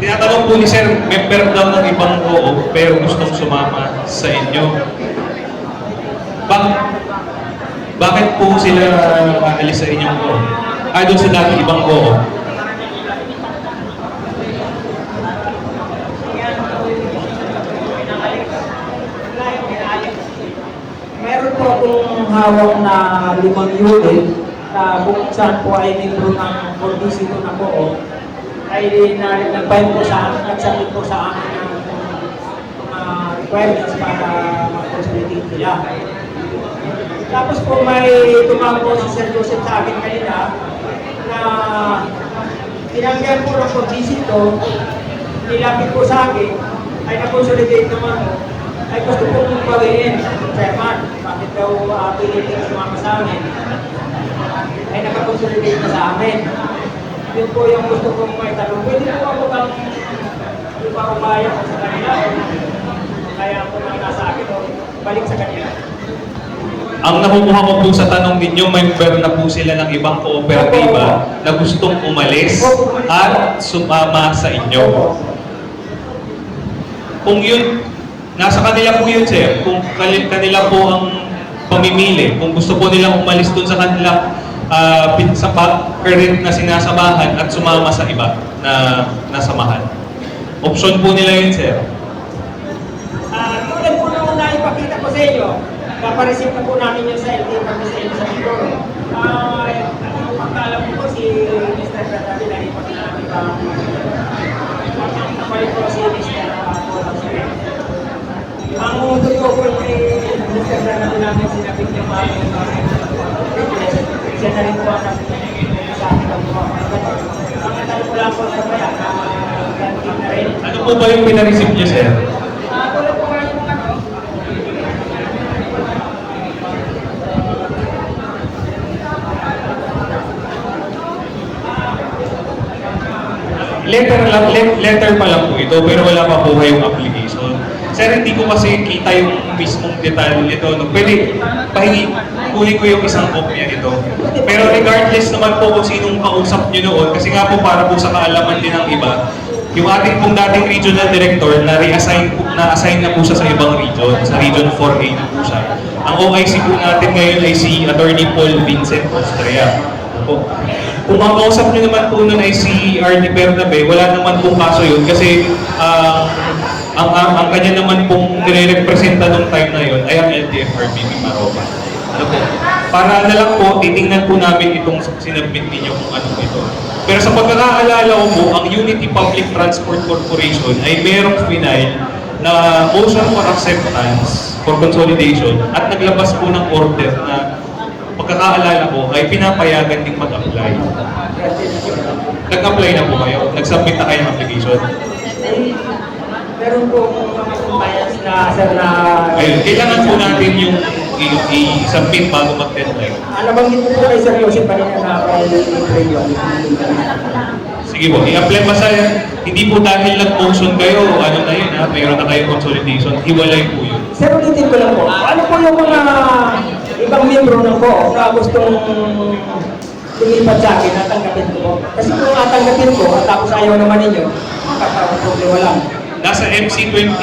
Tinatanong po ni Sir, member daw ng ibang oo, pero gustong sumama sa inyo. Bakit po sila aalis sa inyong oo? Ay, doon sa dati ibang oo. Meron po akong hawak na 5 unit na kung saan po ay membro ng Cordisito na po ay nag-file po sa amin, nagsabit po sa amin ng mga requirements para mag-consolidate nila. Tapos po may tumawag po si Sir Joseph sa akin kanina na tinanggihan po ng Cordisito, nilapit po sa akin, ay na-consolidate naman po. Ay gusto po mong bawiin, Chairman, bakit daw pilitin sumama sa amin? Ay nakakonsolidate na sa amin. Yun po yung gusto kong may tanong. Pwede po ako bang ipakabaya ko sa kanila o kaya po nang nasa akin o balik sa kanila? Ang nakukuha ko po sa tanong ninyo, member na po sila ng ibang kooperatiba na gustong umalis at sumama sa inyo. Kung yun, nasa kanila po yun, sir. Kung kanila po ang pamimili, kung gusto po nilang umalis dun sa kanila sa current na sinasamahan at sumama sa iba na nasamahan. Option po nila yun, sir. Tulad po nung naipakita ko sa inyo, napareceive na po namin yun sa LT kami sa inyo sa Mindoro. Pagkaalam ko si Mr. Bradabi na ipakita namin pa kapalit ko si Mr. Ang totoo po ni Mr. Bradabi namin sinabing niya pa siya na rin po ang sa akin ang mga ang tanong ko lang po sa bayan na rin. Ano po ba yung pinareceive niyo, sir? Tulad po nga yung Letter pa lang po ito, pero wala pa po kayong application. Sir, hindi ko kasi kita yung mismong detalye nito. No? Pwede, kunin ko yung isang kopya nito. Pero regardless naman po kung sinong kausap nyo noon, kasi nga po para po sa kaalaman din ng iba, yung ating pong dating regional director na na-assign na po siya sa ibang region, sa region 4A na po siya. Ang OIC po natin ngayon ay si Attorney Paul Vincent Ostrea. Po. Kung makausap nyo naman po nun ay si RD Bernabe, wala naman pong kaso yun kasi ang kanya naman pong nire-representa nung time na yun ay ang LTFRB ni Maropa. Ano po? Para na lang po, titingnan po namin itong sinabit ninyo kung ano ito. Pero sa pagkakaalala ko po, ang Unity Public Transport Corporation ay merong final na motion for acceptance for consolidation at naglabas po ng order na pagkakaalala ko ay pinapayagan din mag-apply. Nag-apply na po kayo? Nag-submit na kayo ng application? Meron po mga compliance na sir na... Ayun, kailangan po natin yung i-submit bago mag-deadline. Nabanggit po kay Sir Yosef kanina na kay April. Sige po, i-apply basta hindi po dahil nag-motion kayo, ano na yun ha, mayroon na kayo consolidation, hiwalay po yun. Sir, ulitin ko lang po. Ano po yung mga ibang miyembro ng po na gustong lumipat sa akin at tanggapin ko po? Kasi kung tatanggapin ko at tapos ayaw naman ninyo, problema lang. Nasa MC20,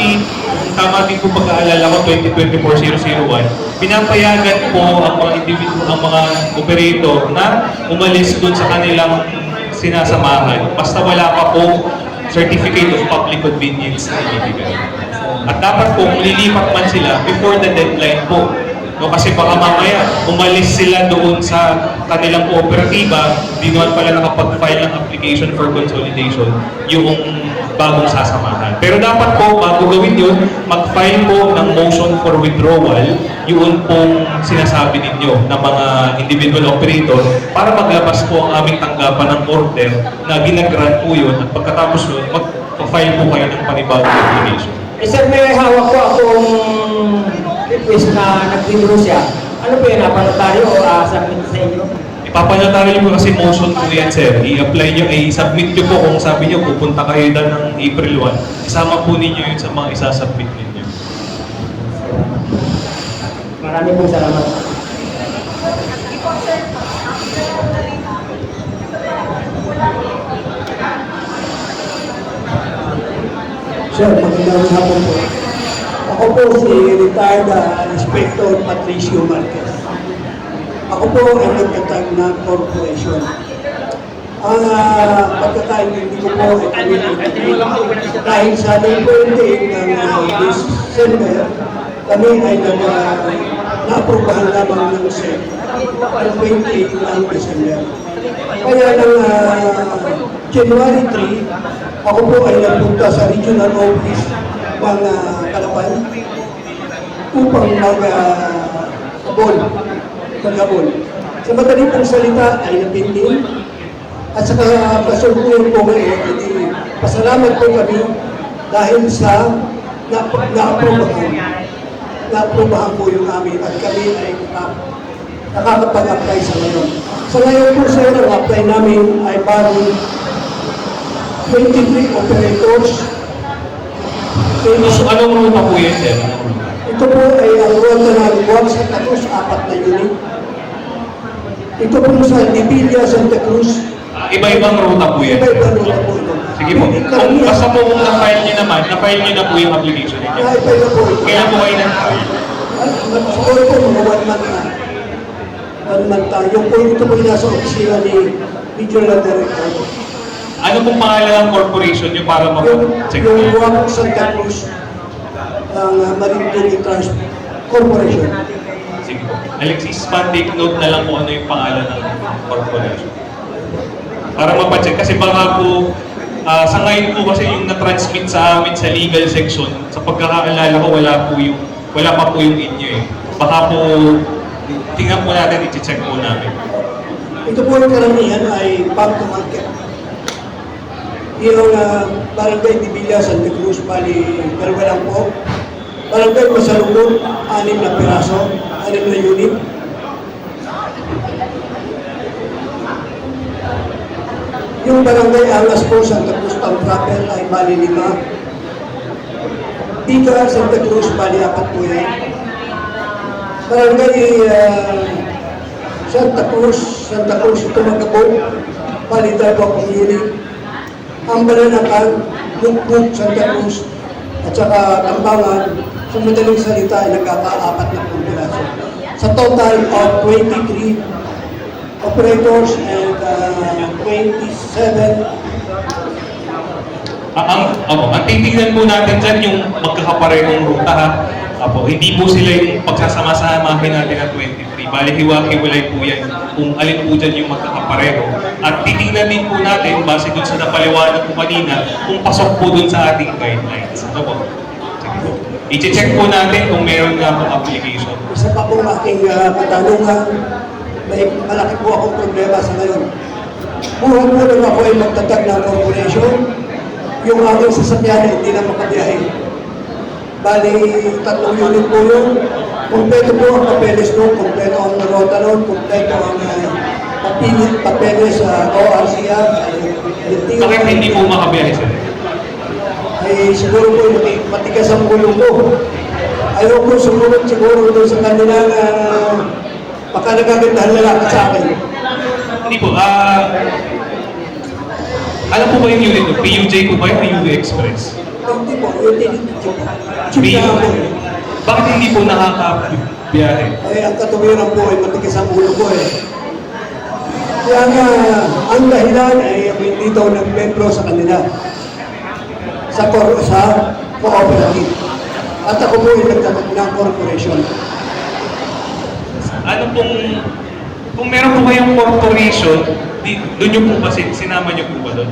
tama din po pagkaalala ko, 2024-001, pinapayagan po ang mga individual, ang mga operator na umalis dun sa kanilang sinasamahan. Basta wala pa po Certificate of Public Convenience na ibibigay. At dapat po, lilipat man sila before the deadline po. No, kasi baka mamaya, umalis sila doon sa kanilang kooperatiba, di naman pala nakapag-file ng application for consolidation yung bagong sasamahan. Pero dapat po, bago gawin yun, mag-file po ng motion for withdrawal yun pong sinasabi ninyo ng mga individual operator para maglabas po ang aming tanggapan ng order na ginagrant po yun at pagkatapos yun, mag-file po kayo ng panibagong application. Sir, may hawak ko akong request na nag-withdraw siya. Ano po yun, napanotaryo o submit sa inyo? Ipapanotaryo nyo po kasi motion po yan, sir. I-apply nyo, i-submit nyo po kung sabi nyo, pupunta kayo dyan ng April 1. Isama po ninyo yun sa mga isasubmit ninyo. Maraming pong salamat. Sir, magandang hapon po. Ako po si retired Inspector Patricio Marquez. Ako po ay nagtatag ng corporation. Ang pagkakaintindi ko po ay kami dahil sa nag-pwede ng December, kami ay na-aprobahan lamang ng SEC ang 28 ng December. Kaya ng January 3, ako po ay napunta sa regional office ng Calapay upang mag-abol. Sa madaling pong salita ay napindin at sa kasulkuyan po ngayon, pasalamat po kami dahil sa na-aprobahan po yung amin at kami ay nakakapag-apply sa ngayon. Sa ngayon po sir, ang apply namin ay parang 23 operators. So, anong ruta po yan, sir? Ito po ay ang ruta ng Buwag Santa Cruz, 4 na unit. Ito po sa Divilla, Santa Cruz. Iba-ibang ruta po yan. Iba-ibang ruta po ito. Sige po. Kung basta po kung na-file nyo naman, na-file nyo na po yung application ninyo. Iba na po ito. Kailan po kayo na-file? Siguro po mga 1 month na. 1 month tayo. Yung po ito po nasa opisina ni Regional Director. Ano pong pangalan ng corporation nyo para mag-check Yung nyo? Buwag Santa Cruz ng Marinduque Transport Corporation. Sige po. Alexis, take note na lang po ano yung pangalan ng corporation. Para mapacheck. Kasi baka po, sa ngayon po kasi yung na-transmit sa amin sa legal section, sa pagkakaalala ko, wala pa po yung inyo eh. Baka po, tingnan po natin, i-check po namin. Ito po yung karamihan ay farm to market. Yung Barangay Divilla, Santa Cruz, bali, dalawa lang po. Barangay Masalugod, 6 na piraso, 6 na unit. Yung Barangay Angas po, Santa Cruz, Tampraper, ay bali 5. Tika, Santa Cruz, bali 4 po yan. Barangay Santa Cruz, Tumagabog, bali 2 pong unit. Ang Balanakan, Lukbuk, Santa Cruz, at saka Tambangan, sa madaling salita ay nagkaka-4 na pong piraso. Sa total of 23 operators and 27 Ang titingnan po natin dyan yung magkakaparehong ruta ha. Hindi po sila yung pagsasama-samahin natin na 23. Bali, hiwa-hiwalay po yan kung alin po dyan yung magkakapareho. At titingnan din po natin, base dun sa napaliwanag po kanina, kung pasok po dun sa ating guidelines. Ano po? I-check po natin kung meron nga po application. Isa pa po aking katanungan, may malaki po akong problema sa ngayon. Buhay po lang ako ay magtatag ng corporation, yung aking sasakyan ay hindi na makabiyahe. Bali, 3 unit po yun. Kompleto po ang papeles nun, kompleto ang rota nun, kompleto ang papeles sa ORCR. Bakit hindi po makabiyahe sir? Ay siguro po matigas ang gulong ko. Ayaw ko sumunod siguro doon sa kanila na baka nagagandahan lalaki sa akin. Hindi po, alam po ba yung unit? PUJ po ba yung UV Express? Hindi po, utility chip. Chip na ako. Bakit hindi po nakakabiyahe? Ay, ang katuwiran po ay matigas ang ulo ko eh. Kaya nga, ang dahilan ay hindi daw nag-membro sa kanila. Sa cooperative. At ako po ay nagtatag ng corporation. Ano pong, kung meron po kayong corporation, doon yung po ba, sinama niyo po ba doon?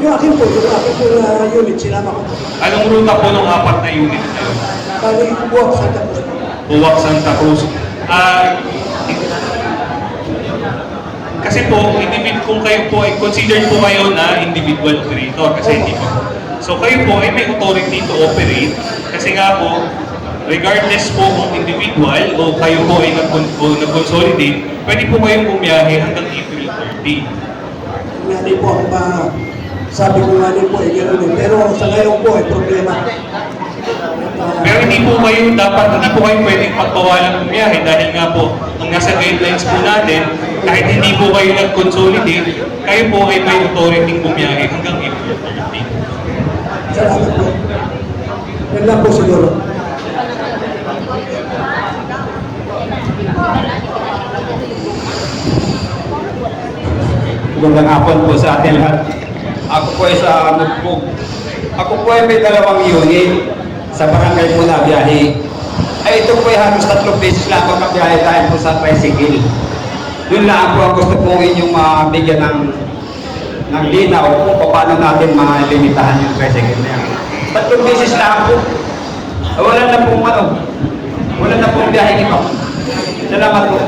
Yung akin po na unit, sinama ko po. Anong ruta po ng 4 na unit na yun? Bali, buwak Santa Cruz. Buwak Santa Cruz. Kasi po, kung kayo po ay considered po kayo na individual operator kasi hindi po. So kayo po ay may authority to operate kasi nga po, regardless po kung individual o kayo po ay nag-consolidate, pwede po kayong bumiyahe hanggang April 30. Nga din po ako sabi ko nga din po ay gano'n din. Pero sa ngayon po ay problema. Pero hindi po kayo pwedeng pagbawalan bumiyahe dahil nga po, ang nasa guidelines po natin, kahit hindi po kayo nag-consolidate, kayo po ay may authority bumiyahe hanggang April 30. Salamat po. Yan lang po siguro. Magandang hapon po sa atin lahat. Ako po ay sa Mugbog. Ako po ay may 2 unit sa barangay po na biyahe. Ay ito po ay halos 3 beses lang ako kabiyahe dahil po sa tricycle. Yun lang po ang gusto po inyong bigyan ng linaw kung paano natin malimitahan yung tricycle na yan. 3 beses lang po. Wala na pong wala na pong biyahe ito. Salamat po.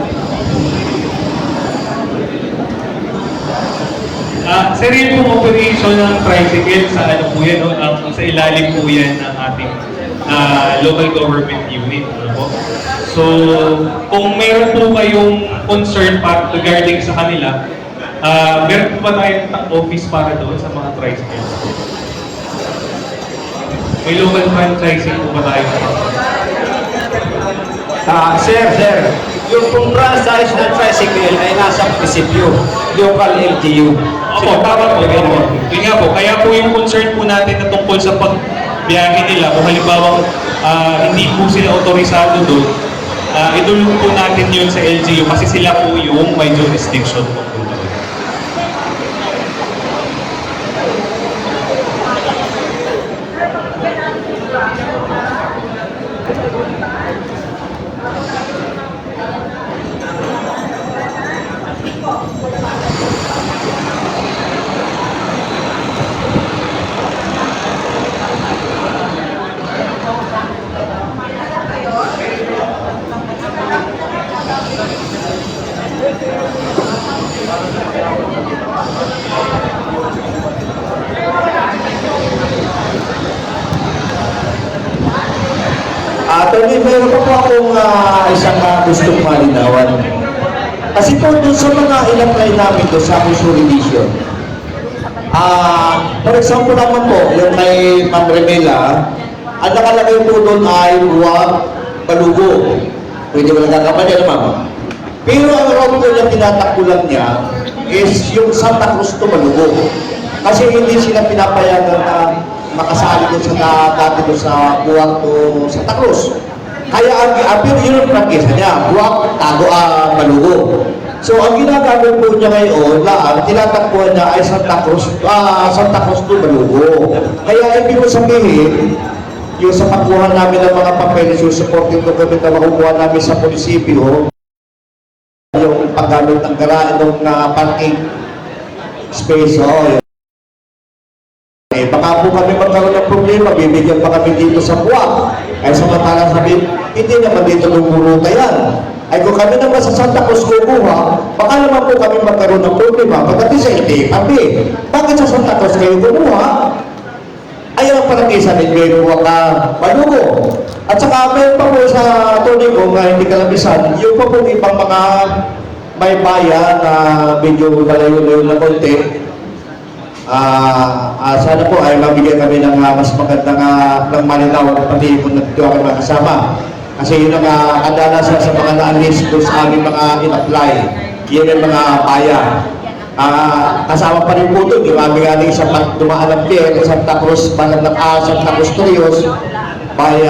Sa rin pong operation ng tricycle sa ano po yan, sa ilalim po yan ng ating local government unit. Ano po? So, kung mayroon po kayong concern regarding sa kanila, meron po ba tayong office para doon sa mga tricycles? May local franchising po ba tayo? Sir, yung pong franchise ng tricycle ay nasa munisipyo, local LGU. Opo, tama po. Yun nga po, kaya po yung concern po natin na tungkol sa pagbiyahe nila, kung halimbawa hindi po sila otorisado doon, idulong po natin yun sa LGU kasi sila po yung may jurisdiction po. Attorney, meron po akong isang gustong malinawan. Kasi po dun sa mga ilapay namin doon sa consolidation, for example naman po, yung kay Ma'am Remela, ang nakalagay po doon ay Buwak, Balugo. Pwede mo nagkakamali na Ma'am. Pero ang road po niya tinatakbo lang niya is yung Santa Cruz to Balugo. Kasi hindi sila pinapayagan na makasali doon sa dati doon sa Buwak to Santa Cruz. Kaya ang appeal yun ang prangkisa niya, Buwak, Balugo. So, ang ginagamit po niya ngayon, tinatakbuhan niya ay Santa Cruz to Balugo. Kaya ibig ko sabihin, yung sa pagkuha namin ng mga papeles, yung supporting document na makukuha namin sa munisipyo, yung paggamit ng parking space, baka po kami magkaroon ng problema, bibigyan pa kami dito sa buwak. Ay samantalang sabihin, hindi naman dito lumuluta yan. Ay kung kami naman sa Santa Cruz kukuha, baka naman po kami magkaroon ng problema. Pagdating sa LTFRB, bakit sa Santa Cruz kayo kumuha? Ay ang paratisan ninyo yung Balugo. At saka may pa po sa tuloy ko nga hindi kalabisan, yung pa po ibang mga may bayan na medyo malayo-layo na konti, sana po ay mabigyan kami ng mas magandang ng malinaw at pati kung nagtito kami mga kasama. Kasi yun ang kadalasan sa mga na-list doon sa aming mga in-apply. Yun ang mga bayan. Kasama pa rin po ito, yung aming aling sa Dumaan Pier, Santa Cruz, Santa Cruz Trios, by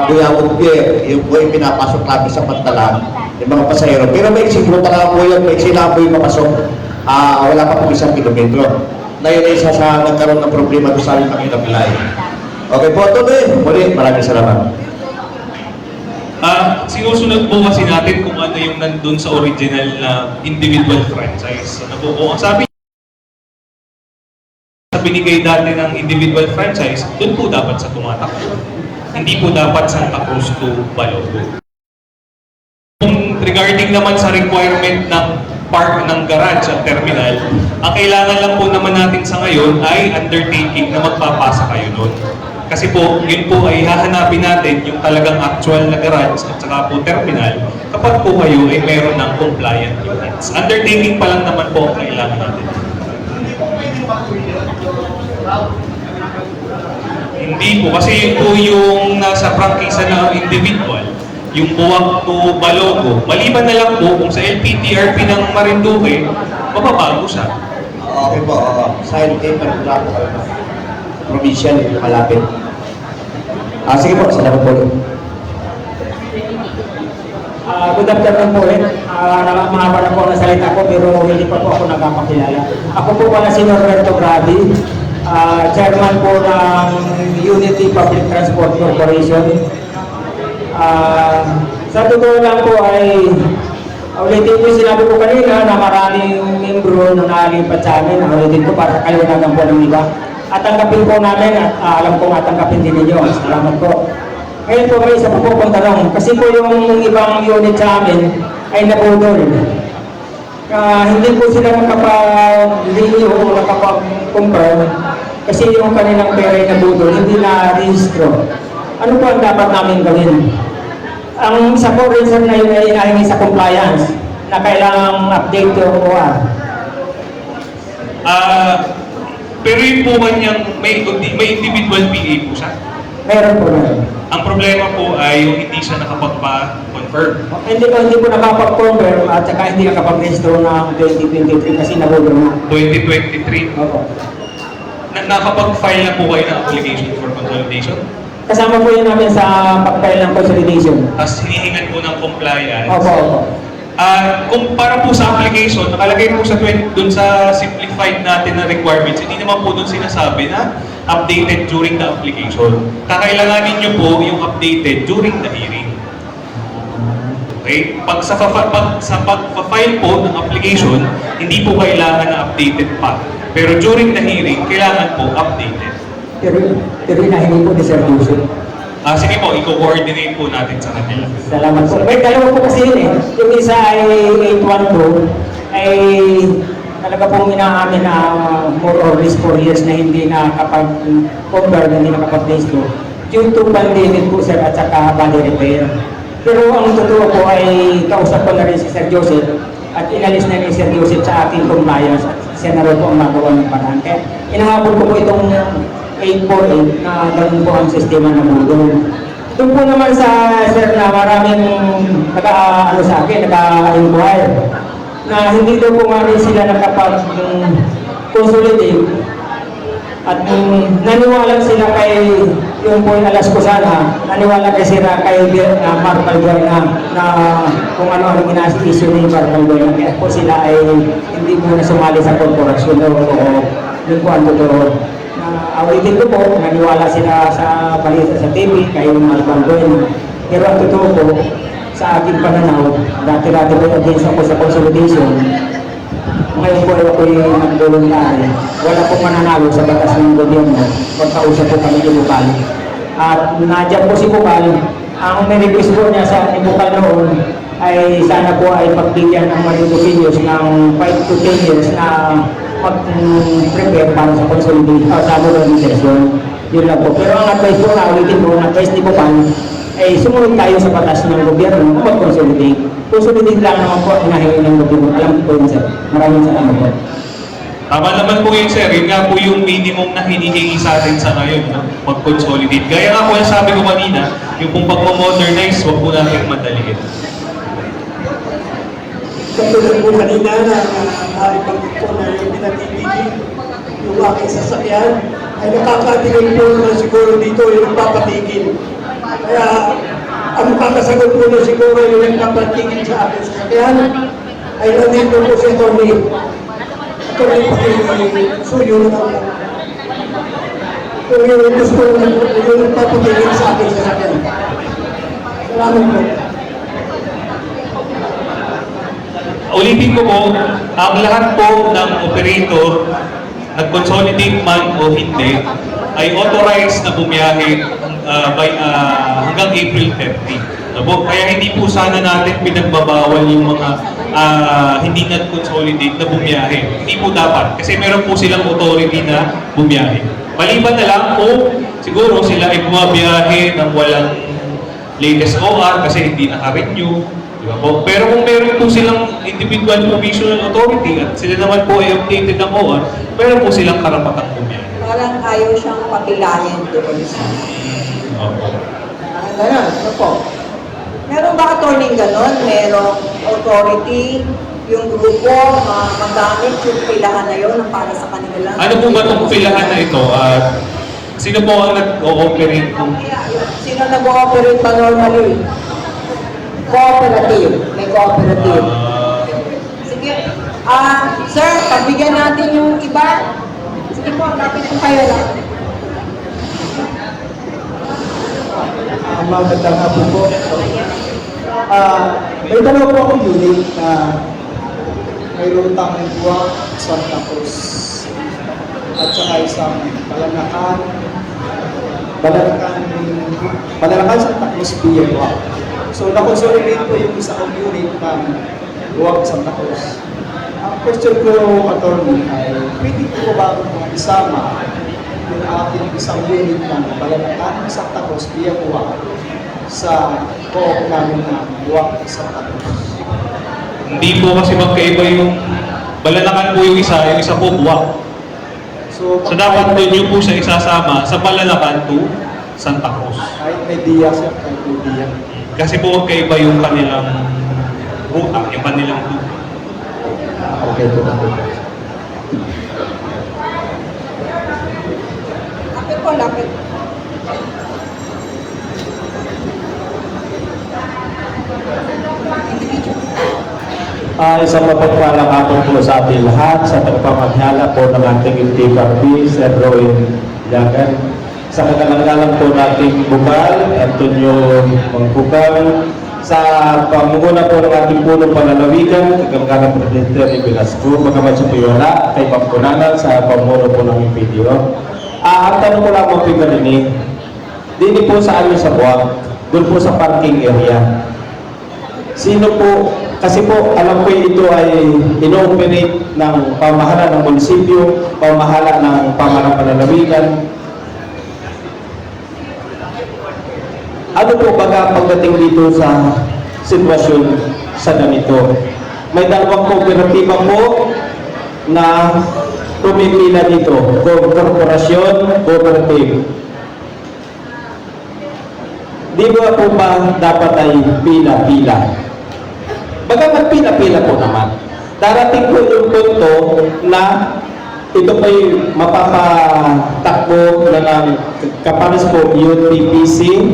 Buyawag Pier. Yung po yung pinapasok namin sa Pantalan, yung mga pasahero. Pero may siguro talaga po yun, may sinaboy mapasok. Wala pa po 1 kilometro. Na yun ay isa sa nagkaroon ng problema doon sa aming pag-in-apply. Okay po, ito muli, maraming salamat. Sinusunod po kasi natin kung ano yung nandun sa original na individual franchise. Ano po, kung ang sabi sa binigay dati ng individual franchise, doon po dapat sa tumatakbo. Hindi po dapat Santa Cruz to Balugo. Kung regarding naman sa requirement ng park ng garage at terminal, ang kailangan lang po naman natin sa ngayon ay undertaking na magpapasa kayo doon. Kasi po, yun po ay hahanapin natin yung talagang actual na garage at saka po terminal kapag po kayo ay meron ng compliant units. Undertaking pa lang naman po ang kailangan natin. Hindi po, kasi yun po yung nasa prangkisa ng individual, yung buwak to Balugo. Maliban na lang po kung sa LPTRP ng Marinduque, mapabago siya. Okay po, sign in, provincial, malapit. Sige po, salamat po. Good afternoon po rin. Mahaba na po ang nasalita ko pero hindi pa po ako nagpapakilala. Ako po pala si Norberto Gradi, chairman po ng Unity Public Transport Corporation. Sa totoo lang po ay ulitin ko sinabi ko kanina na maraming membro na nalipat sa amin. Ulitin ko para kaliwanagan po ng iba. At tanggapin po namin at alam kong tanggapin din ninyo. Salamat po. Ngayon po may isa po pong tanong. Kasi po yung ibang unit sa amin ay nabudol. Hindi po sila nakapag-renew o nakapag-confirm kasi yung kanilang pera ay nabudol, hindi na-registro. Ano po ang dapat namin gawin? Ang isa po rin sir na yun ay inahingi sa compliance na kailangang update yung OR. Pero yung po kanyang may individual PA po siya. Meron po na. Ang problema po ay yung hindi siya nakapagpa-confirm. Hindi po nakapag-confirm at saka hindi nakapag-registro ng 2023 kasi nabudol na. 2023. Opo. Nakapag-file na po kayo ng application for consolidation? Kasama po yun namin sa pag-file ng consolidation. Tapos hinihingan po ng compliance. Opo. Kung para po sa application, nakalagay po sa dun sa simplified natin na requirements, hindi naman po dun sinasabi na updated during the application. Kakailanganin nyo po yung updated during the hearing. Okay? Pag sa pag-file po ng application, hindi po kailangan na updated pa. Pero during the hearing, kailangan po updated. Pero inahingi po ni Sir Joseph. Sige po, i-coordinate po natin sa kanila. Salamat po. May dalawa po kasi yun eh. Yung isa ay 812 ay talaga pong inaamin na more or less 4 years na hindi nakapag-cover, hindi nakapag-registro due to pandemic po sir at saka body repair. Pero ang totoo po ay kausap ko na rin si Sir Joseph at inalis na ni Sir Joseph sa ating compliance at siya na rin po ang magawa ng paraan. Kaya inahabol ko po itong 848 na ganun po ang sistema ng budol. Doon po naman sa sir na maraming sa akin, naka-inquire na hindi daw po nga rin sila nakapag-consolidate At naniwala sila kay yung po alas ko sana, naniwala kay sila kay Mark Albuena na kung ano ang ina-issue ni Mark Albuena. Kaya po sila ay hindi muna sumali sa korporasyon o yung kung ano totoo. Awitin ko po, naniwala sila sa balita sa TV kay Mark Albuena. Pero ang totoo po, sa aking pananaw, dati-dati po against ako sa consolidation. Ngayon po ako'y nag-voluntary. Wala pong mananalo sa batas ng gobyerno. Pagkausap po kami ni Bukal. At nadyan po si Bukal. Ang nirequest po niya sa ni Bukal noon ay sana po ay pagbigyan ng Marino Piños ng 5 to 10 years na mag-prepare para sa consolidation, sa modernization. Yun lang po. Pero ang advice po na ulitin po, ang advice ni Bukal, ay sumunod tayo sa batas ng gobyerno na mag-consolidate. Consolidate lang naman po ang hinahingi ng gobyerno. Alam ko po yun, sir. Maraming salamat po. Tama naman po yun, sir. Yun nga po yung minimum na hinihingi sa atin sa ngayon, no? Mag-consolidate. Gaya nga po yung sabi ko kanina, yung pong pag-modernize, huwag po natin madaliin. Katulad po kanina na naipagkit ko na yung pinatitigil yung aking sasakyan, ay nakakatingin po naman siguro dito yung nagpapatigil. Kaya ang kakasagot po na siguro yung nagpapatigil sa aking sasakyan ay nandito po si Tony. Tony Pakisuyo naman. Kung yung gusto yung nagpapatigil sa aking sasakyan. Salamat po. Ulitin ko po, ang lahat po ng operator, nag-consolidate man o hindi, ay authorized na bumiyahe hanggang April 30. Kaya hindi po sana natin pinagbabawal yung mga hindi nag-consolidate na bumiyahe. Hindi po dapat, kasi meron po silang authority na bumiyahe. Maliban na lang po, siguro sila ay bumabiyahe ng walang latest OR kasi hindi naka-renew. Diba po? Pero kung meron po silang individual provisional authority at sila naman po ay updated ng OR, meron po silang karapatang bumiyahe. Parang ayaw siyang papilahin doon sa... Ganun, ano po? Meron ba attorney ganon? Merong authority, yung grupo, magamit yung pilahan na yun para sa kanila lang? Ano po ba itong pilahan na ito? Sino po ang nag-ooperate? Sino nag-ooperate pa normally? Cooperative. May cooperative. Sige. Sir, pagbigyan natin yung iba. Sige po, kapit po kayo lang. Magandang hapon po. May dalawa po akong unit na mayroon tayong buwak, Santa Cruz, at saka isang Balanakan Santa Cruz Pier Buwak. So, na-consolidate po yung isang unit ng buwak Santa Cruz. Ang question ko, attorney, ay pwede po ba isama yung ating isang unit ng Balanakan Santa Cruz Pier Buwak sa co-op namin ng buwak Santa Cruz? Hindi po kasi magkaiba yung Balanakan po yung isa po buwak. So dapat doon yung po siya isasama sa Balanakan to Santa Cruz. Kahit may diya siya, kahit may diya. Kasi po magkaiba yung kanilang ruta, yung kanilang route. Okay po. Lapit po, lapit. Isang mapagpalang hapon po sa ating lahat sa pagpamaghala po ng ating TFRB, Sir Roy Llagan. Sa kagalanggalan po nating Bukal, Antonio Mangkukal, sa pamumuno po ng ating punong pananawigan, kagalanggalan Presidente ni Velasco, Magamat Supuyola, kay Pampunanan sa pamumuno po ng PDO. Ang tanong ko lang po pinarinig, dito po sa amin sa Buwak, doon po sa parking area. Sino po, kasi po alam ko ito ay ino-operate ng pamahala ng munisipyo, pamahala ng pamahalang pananawigan. Ano po baga pagdating dito sa sitwasyon sa ganito? May dalawang kooperatiba po na pumipila dito, korporasyon, cooperative. Di ba po ba dapat ay pila-pila? Baga magpila-pila po naman. Darating po yung punto na ito po'y mapapatalo po na ng kapares po UTPC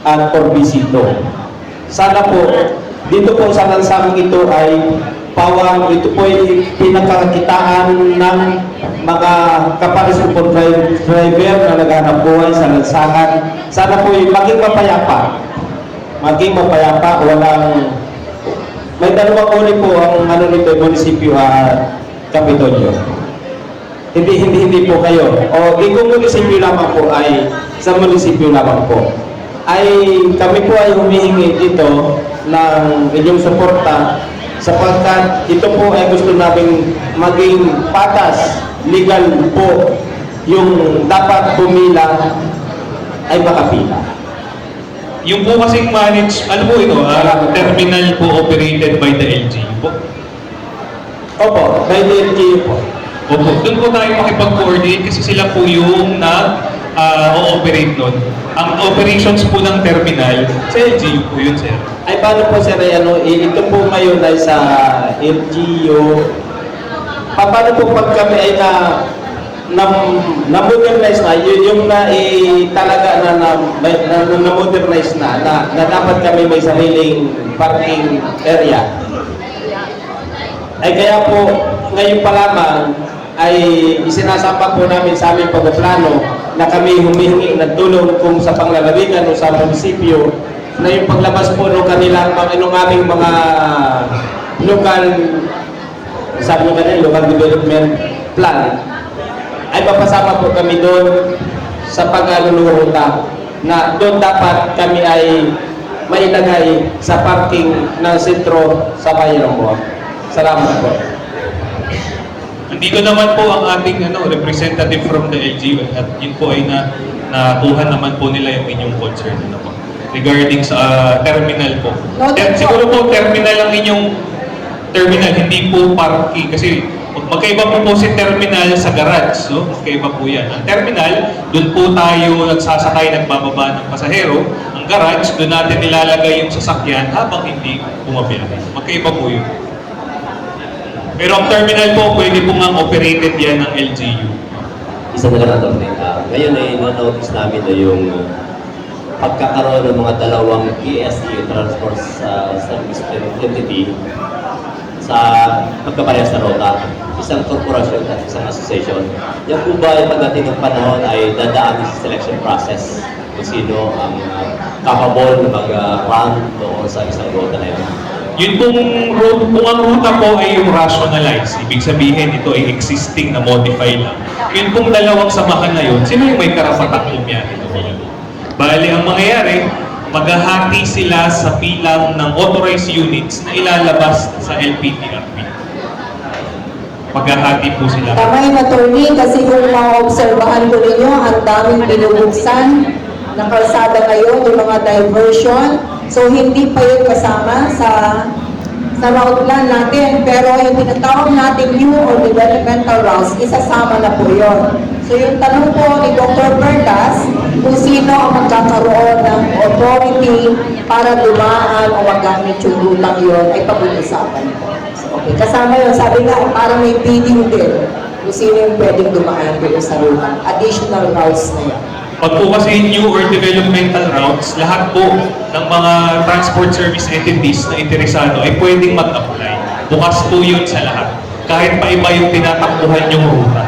at Orbisito. Sana po, dito po sa lansang ito ay pawang, ito po ay pinakakitaan ng mga kapares po driver na naghanap buhay sa lansangan. Sana po ay maging mapayapa. Maging mapayapa, walang... May dalawang uli po ang ano nito, munisipyo at Kapitolyo. Hindi po kayo. O kung munisipyo lamang po ay sa munisipyo lamang po. Ay kami po ay humihingi dito ng inyong suporta sapagkat ito po ay gusto namin maging patas, legal po yung dapat pumila ay makapila. Yung po kasing manage, ano po ito, terminal po operated by the LGU po? Opo, by the LGU po. Opo, doon po tayo makipag-coordinate kasi sila po yung o-operate nun. Ang operations po ng terminal, sa LGU po yun, sir. Ay paano po sir, ito po ngayon ay sa LGU. Paano po pag kami ay na-modernize na, yung talaga na-modernize na dapat kami may sariling parking area. Ay kaya po, ngayon pa lamang, ay isinasampa po namin sa aming pagpaplano na kami humihingi ng tulong kung sa panglalawigan o sa munisipyo na yung paglabas po ng kanilang aming mga local, sabi nyo kanina, local development plan, ay papasama po kami doon sa pag-aluluruta na doon dapat kami ay mailagay sa parking ng sentro sa bayan ng Buwak. Salamat po. Nandito naman po ang ating representative from the LGU at yun po ay nakuha naman po nila yung inyong concern po regarding sa terminal po. Siguro po terminal ang inyong terminal, hindi po parking kasi magkaiba po si terminal sa garage, so magkaiba po yan. Ang terminal, doon po tayo nagsasakay, nagbababa ng pasahero. Ang garage, doon natin nilalagay yung sasakyan habang hindi bumabiyahe. Magkaiba po yun. Pero ang terminal po, pwede po nga operated yan ng LGU. Isa na lang natin. Ngayon ay na-notice namin na yung pagkakaroon ng mga dalawang ESU, Transport Service Entity, sa pagkaparehas na rota, isang korporasyon at isang association. Yan po ba ay pagdating ng panahon ay dadaan sa selection process kung sino ang capable na mag-run doon sa isang rota na yun? Yun kung ang ruta po ay yung rationalize, ibig sabihin ito ay existing na modify lang. Yun kung dalawang samahan na yun, sino yung may karapatang bumiyahe doon? Bali, ang mangyayari, maghahati sila sa pilang ng authorized units na ilalabas sa LPTRP. Maghahati po sila. Tama yung attorney, kasi kung maobserbahan ko ninyo, ang daming binubuksan ng kalsada ngayon, yung mga diversion. So, hindi pa yun kasama sa route plan natin. Pero yung tinatawag natin new or developmental routes, isasama na po yun. So, yung tanong po ni Dr. Bertas, kung sino ang magkakaroon ng authority para dumaan o magamit yung rutang yun, ay pag-uusapan po. So, okay, kasama yun. Sabi nga, parang may bidding din kung sino yung pwedeng dumaan doon sa rutang. Additional routes na yan. Pag po kasi new or developmental routes, lahat po ng mga transport service entities na interesado ay pwedeng mag-apply. Bukas po yun sa lahat. Kahit pa iba yung tinatakbuhan yung ruta.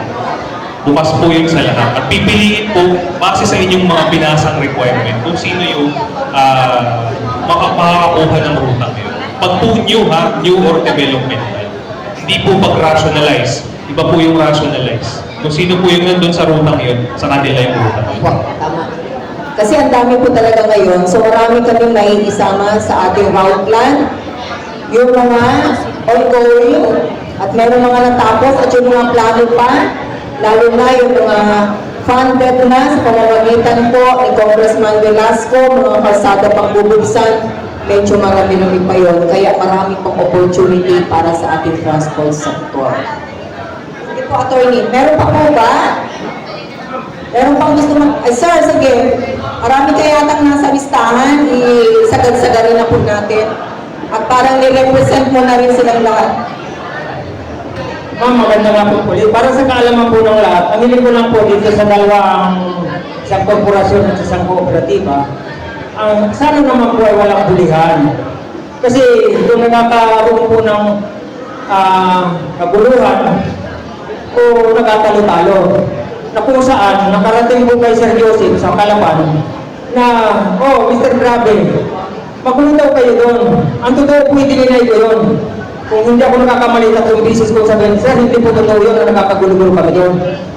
Bukas po yun sa lahat. At pipiliin po, base sa inyong mga pinasang requirement, kung sino yung makakakuha ng ruta yun. Pag po new or developmental. Hindi po pag-rationalize. Iba po yung rationalize. Kung sino po yung nandun sa rutang yun, sa kanila yung ruta. Tama. Kasi ang dami po talaga ngayon. So marami kaming naiisama sa ating route plan. Yung mga ongoing at meron mga natapos at yung mga plano pa. Lalo na yung mga funded na sa pamamagitan po ni Congressman Velasco, mga kalsada pang bubuksan. Medyo marami pa yun. Kaya marami pang opportunity para sa ating transport sector. Sige po, attorney. Meron pa po ba? Meron pang gusto ay sir, sige. Marami kayatang nasa listahan. Isagad-sagarin na po natin. At parang nirepresent mo na rin silang lahat. Ma'am, maganda nga po ulit. Para sa kaalaman po ng lahat, ang hiling ko lang po dito sa dalawang isang korporasyon at isang kooperatiba, sana naman po ay walang bulihan. Kasi kung nakakaroon po ng kaguluhan o nagkatalo-talo, na kung saan nakarating po kay Sir Joseph sa Kalapan na, oh, Mr. Grabe, magulo daw kayo doon. Ang totoo po, i-deny ko yun. Kung hindi ako nakakamali 3 beses kung sabihin, sir, hindi po totoo yun na nakakagulo-gulo kami doon.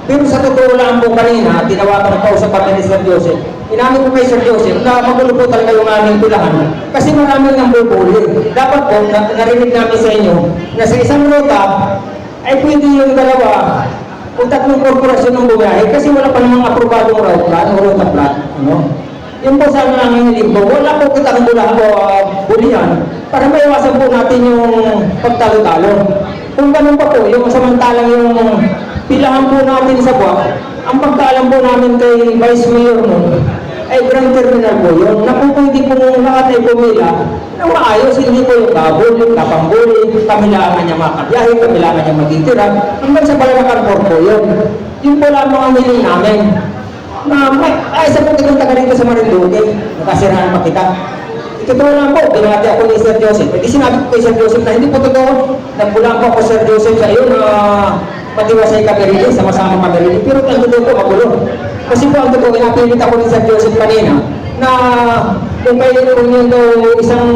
Pero sa totoo lang po kanina, tinawagan ko sa kami ni Sir Joseph. Inamin ko kay Sir Joseph na magulo po talaga yung aming tulahan. Kasi maraming nang bubuli. Dapat po, narinig namin sa inyo na sa isang nota, ay pwede yung dalawa o 3 korporasyon ng bumiyahe kasi wala pa namang aprobadong route plan o route plan. Yun po sana ang hiniling ko. Wala po kitang bulihan para maiwasan po natin yung pagtalo-talo. Kung ganun pa po, yung samantalang yung pilahan po natin sa buwan, ang pagkaalam po namin kay Vice Mayor nun, ay Grand Terminal po yun, na kung pwede po lahat ay pumila na maayos, hindi po yung kabul, yung kapangguli, kamilangan niya makabiyahe, kamilangan niya magtitira, hanggang sa Balanacan Port po yun. Yun po lamang ang hiling namin. Na sa po kitang taga rito sa Marinduque, nakasirahan pa kita. Totoo lang po, binati ako ni Sir Joseph. Hindi sinabi ko kay Sir Joseph na hindi po totoo. Nagbulang po ako Sir Joseph sa iyo na matiwasay kami rin, sama-sama kami rin. Pero ang totoo po, magulo. Kasi po ang totoo, inapilit ako ni Sir Joseph kanina na kung kayo po yun daw isang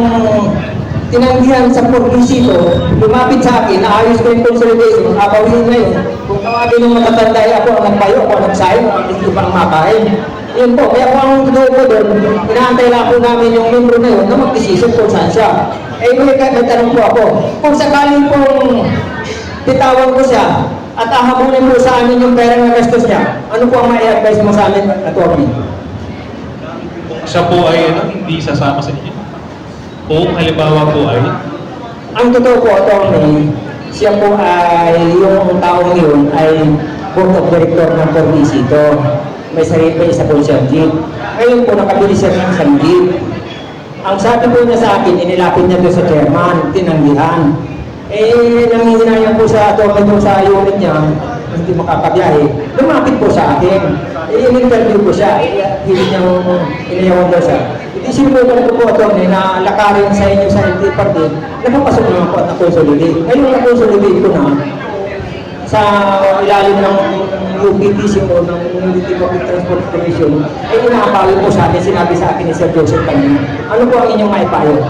tinanggihan sa Porvisito, lumapit sa akin, naayos ko yung consolidation, abawin na yun. Kung tawagin ng matatanda, ako ang nagpayo, ako ang nagsayang, ako ang hindi pang makain. Yun po, kaya po ang totoo ko doon, inaantay lang po namin yung membro na yun na mag-decision kung saan siya. Eh, may tanong po ako, kung sakaling pong bitawan ko siya at ahabulin po sa amin yung pera na gastos niya, ano po ang mai-advise mo sa amin, attorney? Kung siya po ay hindi sasama sa inyo, kung halimbawa po ay ang totoo po, attorney, siya po ay, yung taong yun ay board of director ng Porvisito. May sarili pa isa po siyang jeep. Ngayon po, nakabili siya ng isang jeep. Ang sabi po niya sa akin, inilapit niya doon sa chairman, tinanggihan. Eh, nangihinayang po sa attorney doon sa unit niya, hindi makakabiyahe. Lumapit po sa akin. Eh, in-interview ko siya. Hindi niyang inayawan daw siya. Isinubukan ko po attorney na lakarin sa inyo sa LT Party, napapasok naman po at na-consolidate. Ngayon na-consolidate ko na sa ilalim ng UPTC o ng Unity Public Transport Commission, ay inaapalo po sa akin, sinabi sa akin ni Sir Joseph kanina. Ano po ang inyong maipayo?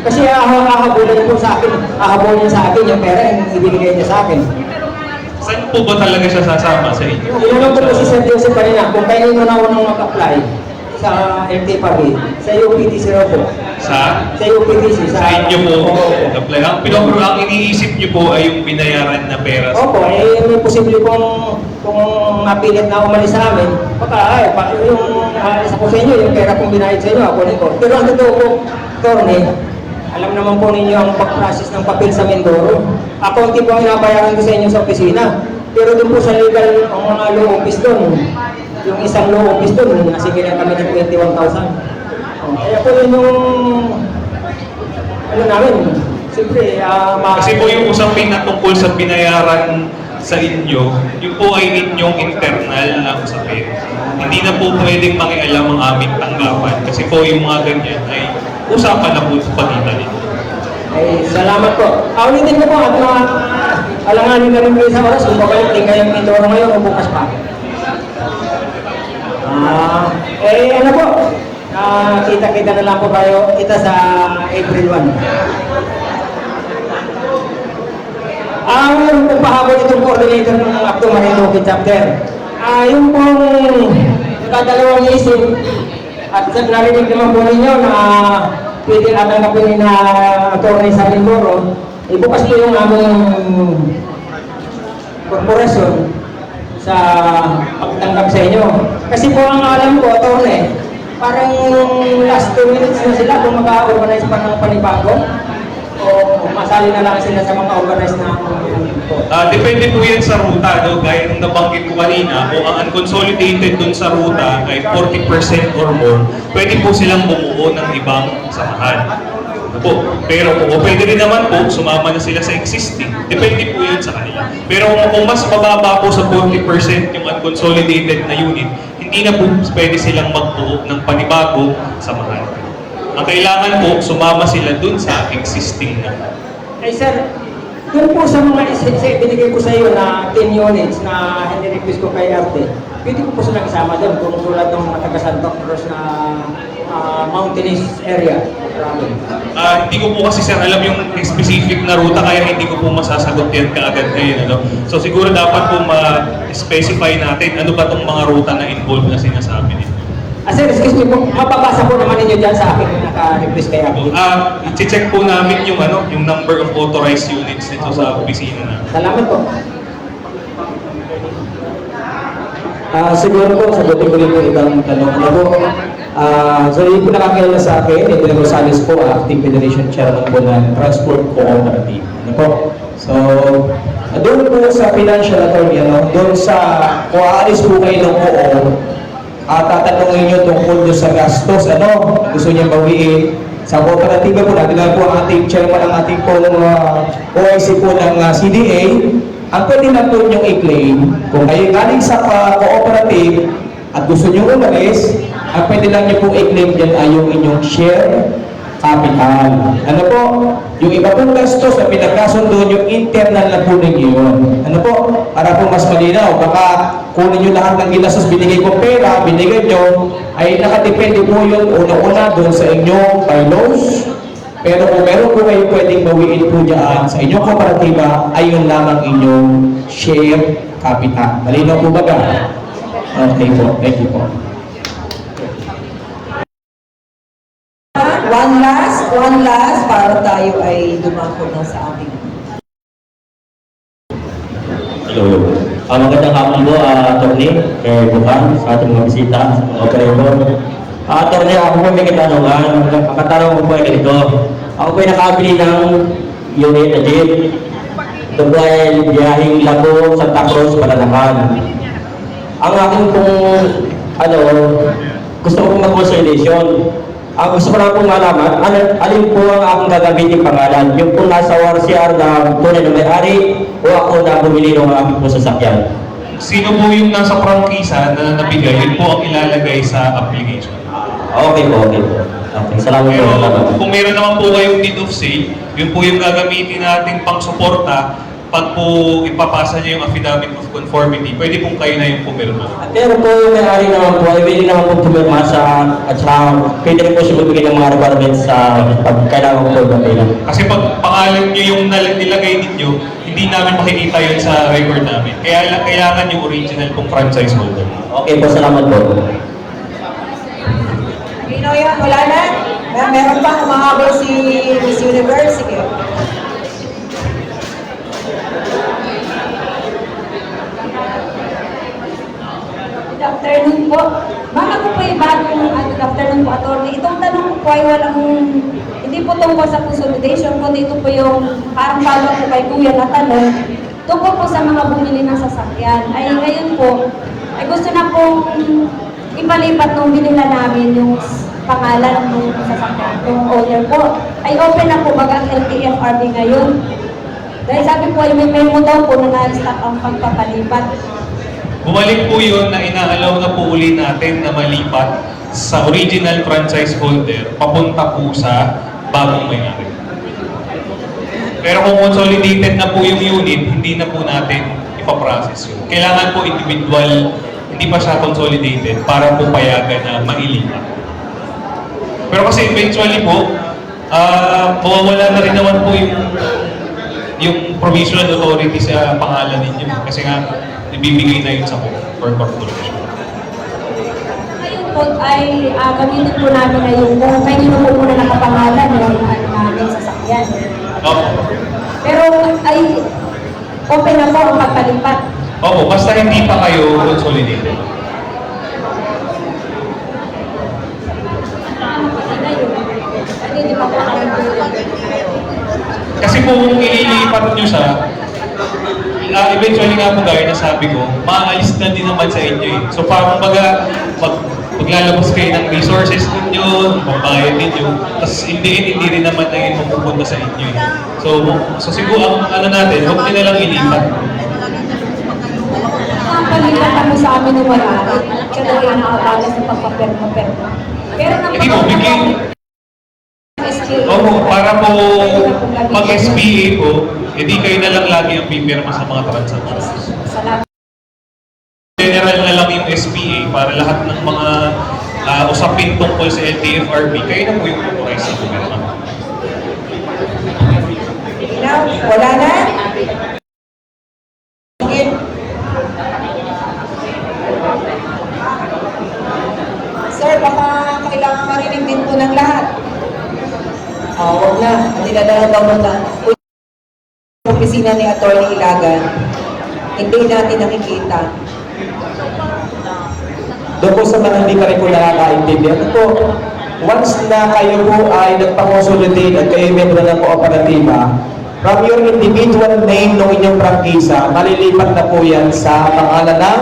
Kasi ahabulan po sa akin, ahabulan sa akin yung pera yung ibinigay niya sa akin. saan po ba talaga siya sasama sa inyo? Inanong ko po si Sir Joseph kanina, kung kaya mo na unang mag-apply sa LT Party, sa UPTC raw po. Sa UPTC. sa inyo po. Apply. Ang iniisip niyo po ay yung binayaran na pera. Opo, eh, may posible kung mapilit na umalis sa amin, baka yung isa ko sa inyo, yung pera kong binayad sa inyo, ako nito. Pero ang totoo po, Torne, alam naman po ninyo ang pag-process ng papel sa Mindoro. Ako ang tipo ang inabayaran ko sa inyo sa opisina. Pero doon po sa legal, ang mga law office doon, yung isang law office doon, nasigilan kami ng 21,000. Kaya po yun yung, ano namin, siyempre, Kasi po yung usapin na tungkol sa binayaran sa inyo, yung po ay inyong internal na usapin. Hindi na po pwedeng makialam ang aming tanggapan. Kasi po yung mga ganyan ay usapan na po sa pagitan nito. Ay, salamat po. Ulitin ko po at alanganin na rin kayo sa oras kung babalik din kayong Mindoro ngayon o bukas pa. Ano po? Kita-kita na lang po kayo kita sa April 1. Ang pahabol itong coordinator ng Acto Marinduque chapter. Yung pong kadalawang isip at narinig naman po ninyo na pwede natanggapin na attorney sa Mindoro, bukas po yung aming korporasyon sa pagtanggap sa inyo. Kasi po ang alam ko, attorney, parang last 2 minutes na sila kung mag-organize pa ng panibago o masali na lang sila sa mga organize na Depende po yan sa ruta, no? Gaya nung nabanggit ko kanina, kung ang unconsolidated dun sa ruta ay 40% or more, pwede po silang bumuo ng ibang samahan. Po. Pero kung pwede rin naman po, sumama na sila sa existing. Depende po yun sa kanila. Pero kung mas mababa po sa 40% yung unconsolidated na unit, hindi na po pwede silang magbuo ng panibago sa mahal. Ang kailangan po, sumama sila dun sa existing na. Eh sir, doon po sa mga binigay ko sa iyo na 10 units na hindi request ko kay Arte, pwede ko po silang isama doon kung tulad ng mga taga Santa Cruz na mountainous area. Hindi ko po kasi sir alam yung specific na ruta kaya hindi ko po masasagot yan kaagad ngayon. Ano? So siguro dapat po ma-specify natin ano ba tong mga ruta na involved na sinasabi nito. Sir, excuse me po, mapapasa po naman ninyo dyan sa akin na naka-request kay Arte. I-check po namin yung yung number of authorized units dito sa opisina na. Salamat po. Siguro po, sagutin ko rin po ibang tanong. Ano po, so hindi po nakakilala sa akin, Edwin Rosales po, Acting Federation Chairman po ng Transport Cooperative. Ano po? So, doon po sa financial attorney, doon sa, kung aalis po kayo ng tatanungin nyo tungkol doon sa gastos, gusto niya bawiin. Sa kooperatiba po, natin lang po ang ating chairman, ang ating OIC po ng CDA, ang pwede na po nyo i-claim, kung kayo galing sa cooperative at gusto nyo umalis, ang pwede lang nyo po i-claim dyan ay yung inyong share capital. Ano po? Yung iba pong gastos na pinagkasundo yung internal na po ninyo yun. Ano po? Para po mas malinaw, baka kunin nyo lahat ng ginastos, binigay ko pera, binigay nyo, ay nakadepende po yun una-una doon sa inyong bylaws. Pero kung meron po kayo pwedeng bawiin po dyan sa inyong kooperatiba, ay yun lamang inyong share capital. Malinaw po ba ka? Okay po. Thank you po. One last para tayo ay dumako na sa ating. Hello. Magandang hapon po, Atty. Kay Bukan, sa ating mga bisita, sa mga operator. Atty. Ako po may katanungan. Ang katanungan ko po ay ganito. Ako po ay nakabili ng unit na jeep. Ito po ay biyaheng Labo, Santa Cruz, Palanakan. Ang aking pong, gusto ko pong mag-consolidation. Ang gusto ko lang pong malaman, alin po ang aking gagamitin pangalan? Yung po nasa WRCR na tunay na may-ari o ako na bumili ng aking po sasakyan? Sino po yung nasa prangkisa na nabigay, yun po ang ilalagay sa application. Okay po. Okay, salamat po. Pero kung meron naman po kayong deed of sale, yun po yung gagamitin natin pang suporta pag po ipapasa niyo yung affidavit of conformity, pwede pong kayo na yung pumirma. Pero po yung may-ari naman po, ay pwede naman po pumirma at saka pwede rin po siya magbigay ng mga requirements sa pag kailangan po gamitin. Kasi pag pangalan niyo yung nilagay ninyo, hindi namin makikita yun sa record namin. Kaya kailangan yung original pong franchise holder. Okay po, salamat po. Yan, wala na. Meron pa umahabol si Miss Universe. Sige. Good afternoon po. Ma'am, ako po ay bagong good afternoon po, attorney. Itong tanong ko po ay hindi po tungkol sa consolidation, kundi ito po yung parang follow po kay Kuya na tanong tungkol po sa mga bumili ng sasakyan. Ay ngayon po, ay gusto na pong ipalipat nung binila namin yung pangalan ng sasakyan, yung owner po. Ay open na po bagang LTFRB ngayon. Dahil sabi po ay may memo daw po na na-stop ang pagpapalipat. Bumalik po yun na inaalaw na po uli natin na malipat sa original franchise holder papunta po sa bagong may-ari. Pero kung consolidated na po yung unit, hindi na po natin ipaprocess yun. Kailangan po individual, hindi pa siya consolidated para po payagan na mailipat. Pero kasi eventually po, mawawala na rin naman po yung provisional authority sa pangalan ninyo. Kasi nga, ibibigay na yun sa corporation. Ngayon po ay gamitin po namin ngayon kung kanino po muna nakapangalan yung namin sasakyan. Opo. Pero ay open na po ang pagpalipat. Opo, basta hindi pa kayo consolidated. Hindi pa po kami. Kasi po kung ililipat nyo siya, eventually nga po gaya na sabi ko, maalis na din naman sa inyo eh. So parang baga, maglalabas kayo ng resources ninyo, mabayad ninyo, tapos in the end, hindi rin naman na yun mapupunta sa inyo. So siguro, ang ano natin, huwag nila lang ilipat. Palipat ako sa amin ng malaki. Kaya yung nakakala sa pagpaperma-perma. Pero Hindi mo, bigay. Oo, para po pag SPA po, hindi kayo na lang lagi ang pipirma sa mga transactions. Salamat. General na lang yung SPA para lahat ng mga usapin tungkol sa LTFRB, kayo na po yung authorize sa pumirma. Now, wala na? Sige. Sir, baka kailangan marinig din po ng lahat. Huwag na. Hindi na daw na. Opisina ni Atty. Ilagan, hindi natin nakikita. Doon po sa mga hindi pa rin po nakakaintindihan. Ito, once na kayo po ay nagpa-consolidate at kayo membro ng kooperatiba, from your individual name ng inyong prangkisa, malilipat na po yan sa pangalan ng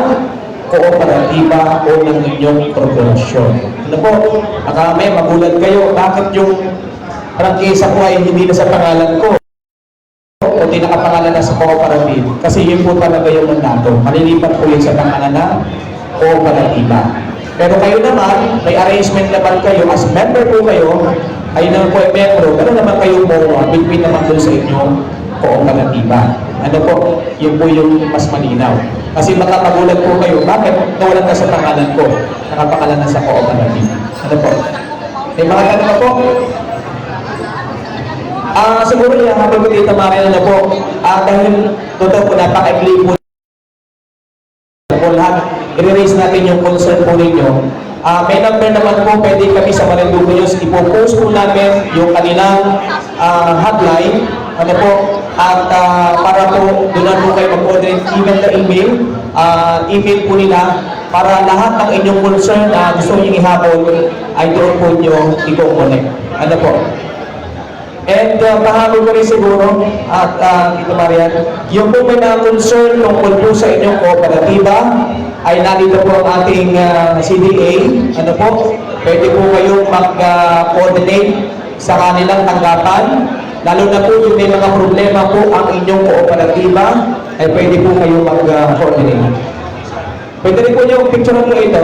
kooperatiba o ng inyong korporasyon. Ano po, baka may magulat kayo, bakit yung prangkisa ko ay hindi na sa pangalan ko o di nakapangalan na sa cooperative? Kasi yun po talaga yung mandato. Malilipat po yun sa pangalan ng kooperatiba. Pero kayo naman, may arrangement naman kayo, as member po kayo, ay naman po ay membro, pero naman kayo po, between naman doon sa inyong kooperatiba. Ano po, yun po yung mas malinaw. Kasi makapagulat po kayo, bakit nawalan na sa pangalan ko, nakapangalan na sa kooperatiba. Ano po? May mga tanong na po? Siguro yung habang dito Marian na po, dahil totoo po, napaka-ikli po lahat, i-raise natin yung concern po ninyo. May number naman po, pwede kami sa Marinduque News, ipopost po namin yung kanilang hotline, ano po, at para po, doon po kayo mag-order, even the email, email po nila, para lahat ng inyong concern na gusto nyo ihabol, ay doon po nyo i-connect. Ano po? And pahabol ko rin siguro, at Tito Marian, yung po may mga concern tungkol po sa inyong kooperatiba, ay nandito po ang ating CDA. Ano po? Pwede po kayong mag-coordinate sa kanilang tanggapan. Lalo na po yung may mga problema po ang inyong kooperatiba, ay pwede po kayong mag-coordinate. Pwede rin po yung picture mo ito.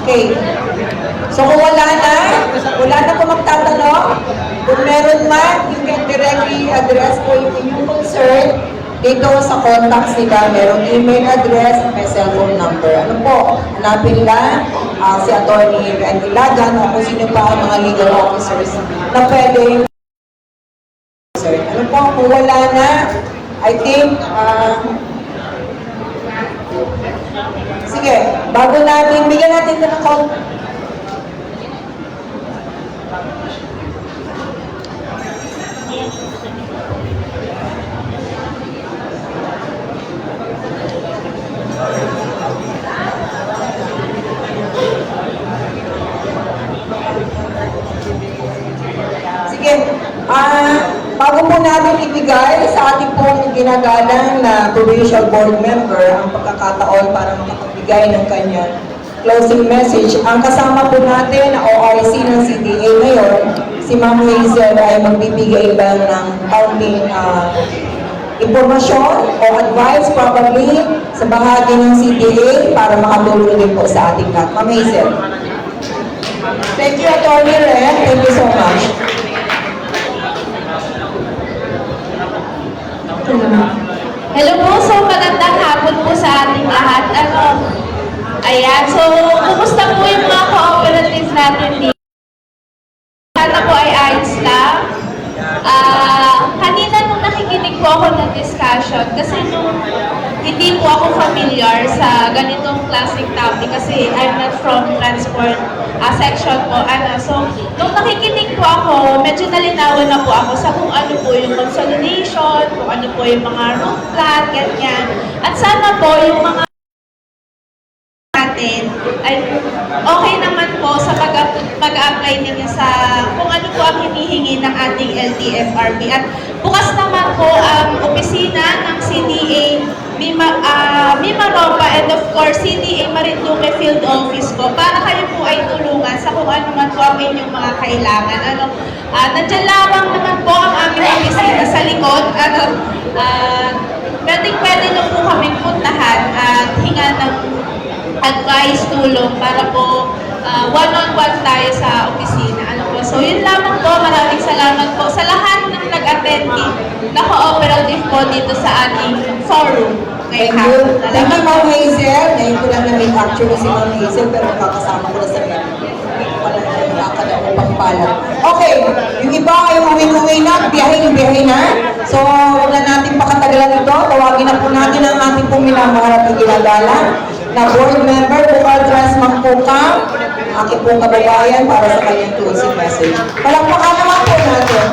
Okay. So kung wala na po magtatanong. Kung meron man, you can directly address po yung inyong concern dito sa contacts nila. Merong email address, may cellphone number. Ano po? Hanapin lang si Atty. Randy Lagan o kung sino pa ang mga legal officers na pwede. Ano po? Kung wala na, I think, sige, bago natin, bigyan natin ito ng call. Sige, bago po natin ibigay sa ating pong ginagalang na provincial board member ang pagkakataon para makapagbigay ng kanyang closing message, ang kasama po natin na OIC ng CDA ngayon, si Ma'am Hazel ay magbibigay lang ng counting impormasyon o advice probably sa bahagi ng CDA para makatulong din po sa ating lahat. Ma'am Hazel. Thank you, Atty. Ren. Thank you so much. Hello po, so magandang hapon po sa ating lahat. Ayan, so kumusta po yung mga cooperatives natin dito? Sana po ay ayos lang. Kanina nung nakikinig po ako ng discussion, kasi nung hindi po ako familiar sa ganitong klaseng topic kasi I'm not from transport section po. So, nung nakikinig po ako, medyo nalinawan na po ako sa kung ano po yung consolidation, kung ano po yung mga route plan, ganyan. At sana po yung mga natin ay okay naman po sa pag-apply palagay ninyo sa kung ano po ang hinihingi ng ating LTFRB. At bukas naman po ang opisina ng CDA Mimaropa and of course CDA Marinduque Field Office po para kayo po ay tulungan sa kung ano man po ang inyong mga kailangan. Nandiyan lamang naman po ang aming opisina sa likod. Pwede nyo po kaming puntahan at hinga ng advice, tulong para po one-on-one tayo sa opisina. So yun lamang po, maraming salamat po sa lahat ng nag-attend na cooperative po dito sa ating forum. Thank you. Thank you, Ma'am Hazel. Ngayon ko lang na-meet actually si Ma'am Hazel, pero kakasama ko na sa meeting. Hindi ko pala nakakadaan pang pala. Okay, yung iba ay uwi-uwi na, biyahe na. So, huwag na natin pakatagalan ito. Tawagin na po natin ang ating pong minamahal at ginagala na board member, Bukal Trans Mangkukang, aking pong kababayan para sa kanyang closing message. Palakpakan naman po natin.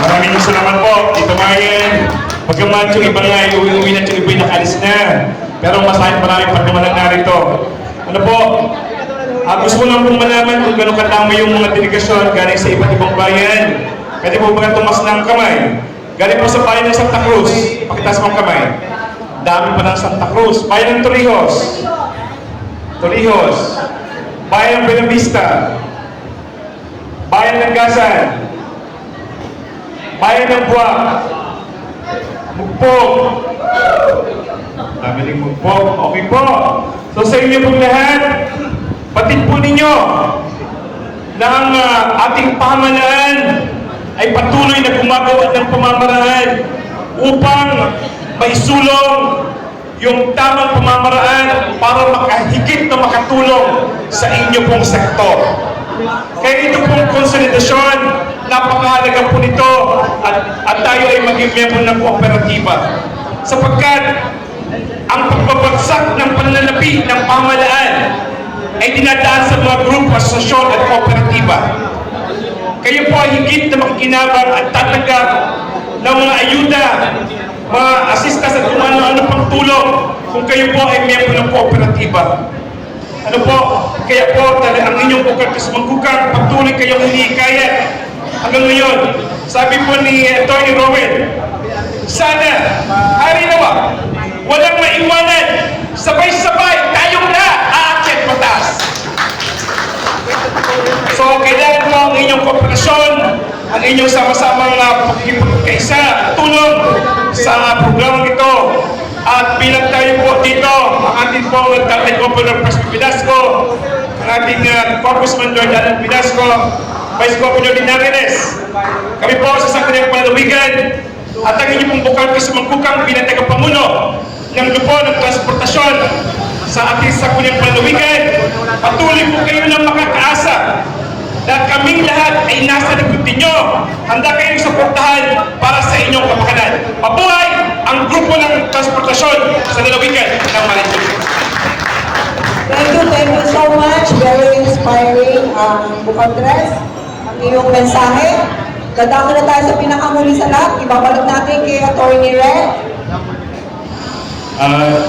Maraming salamat po, Tito Mayen. Pagkaman yung iba nga, uwi-uwi na yung iba'y nakalis na. Pero masahin marami pagkaman na narito. Ano po? Gusto ko lang pong malaman kung gano'ng katama yung mga delegasyon galing sa iba't ibang bayan. Pwede po ba tumas ng kamay? Galing po sa bayan ng Santa Cruz. Pakitaas mo ang kamay. Dami pa ng Santa Cruz. Bayan ng Torrijos. Bayan ng Buenavista. Bayan ng Gasan. Bayan ng Buwak. Mugpog. Dami rin Mugpog. Okay po. So sa inyo pong lahat, batid po ninyo na ang ating pamahalaan ay patuloy na gumagawa ng pamamaraan upang maisulong yung tamang pamamaraan para makahigit na makatulong sa inyo pong sektor. Kaya ito pong konsolidasyon, napakahalaga po nito at tayo ay maging miyembro ng kooperatiba. Sapagkat ang pagbabagsak ng panlalapi ng pamahalaan ay dinadaan sa mga grupo, asosasyon at kooperatiba. Kayo po ay higit na makikinabang at tatanggap ng mga ayuda, mga assistance at kung ano-ano pang tulong kung kayo po ay miyembro ng kooperatiba. Ano po? Kaya po, ang inyong Bukal Trans Mangkukang, patuloy kayong hinihikayat. Hanggang ngayon, sabi po ni Atty. Rowen, sana, hari nawa, walang maiwanan, sabay-sabay, tayong lahat, aakyat patas. So, kailangan po ang inyong kooperasyon, ang inyong sama-samang pagkikaisa, tulong sa programang ito. At bilang tayo po dito, ang ating po Dating Governor Presby Velasco, ang ating Congressman Jordan Velasco, Vice Governor Linares, kami po sa Sangguniang Panlalawigan, at ang inyong pong Bukal Trans Mangkukang bilang tagapamuno ng grupo ng transportasyon sa ating Sangguniang Panlalawigan, patuloy po kayo ng makakaasa na kaming lahat ay nasa likod ninyo. Handa kayong suportahan para sa inyong kapakanan. Mabuhay ang grupo ng transportasyon sa lalawigan ng Marinduque. Thank you so much. Very inspiring, Bukal Trans. Ang iyong mensahe. Dadako na tayo sa pinakamuli sa lahat. Ibabalik natin kay Atty. Red.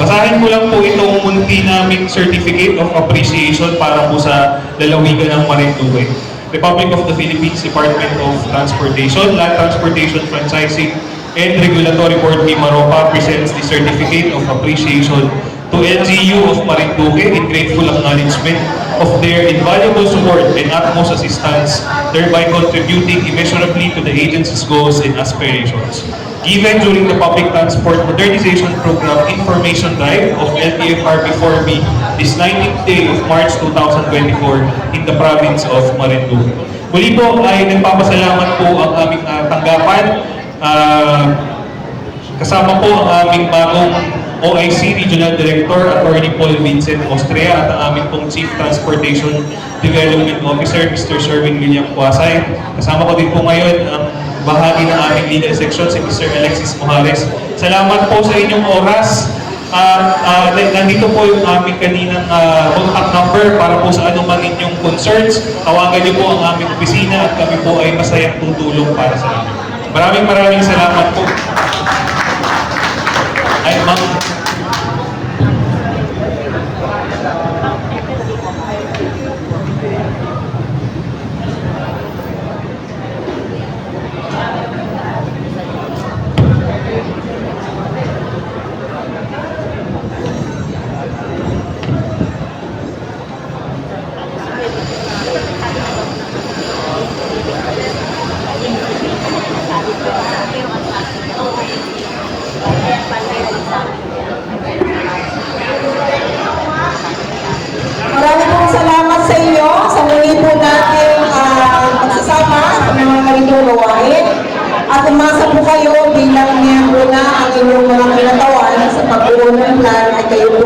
Basahin ko lang po itong munti naming Certificate of Appreciation para po sa lalawigan ng Marinduque. Republic of the Philippines Department of Transportation, Land Transportation Franchising and Regulatory Board Mimaropa presents the Certificate of Appreciation to LGU of Marinduque in grateful acknowledgement of their invaluable support and utmost assistance, thereby contributing immeasurably to the agency's goals and aspirations. Given during the Public Transport Modernization Program Information Drive of LTFRB-4B this 19th day of March 2024 in the province of Marinduque. Muli po ay nagpapasalamat po ang aming tanggapan. Kasama po ang aming bagong OIC Regional Director, Atty. Paul Vincent Austria, at ang aming pong Chief Transportation Development Officer, Mr. Sherwin William Kuasay. Kasama ko din po ngayon ang bahagi ng aming legal section, si Mr. Alexis Mojares. Salamat po sa inyong oras. Nandito po yung aming kaninang contact number para po sa anumang inyong concerns. Tawagan niyo po ang aming opisina at kami po ay masayang tutulong para sa inyo. Maraming salamat po. Ay, ma'am. po kayo bilang miyembro na ang inyong mga kinatawan sa pagbuo ng plan ay kayo po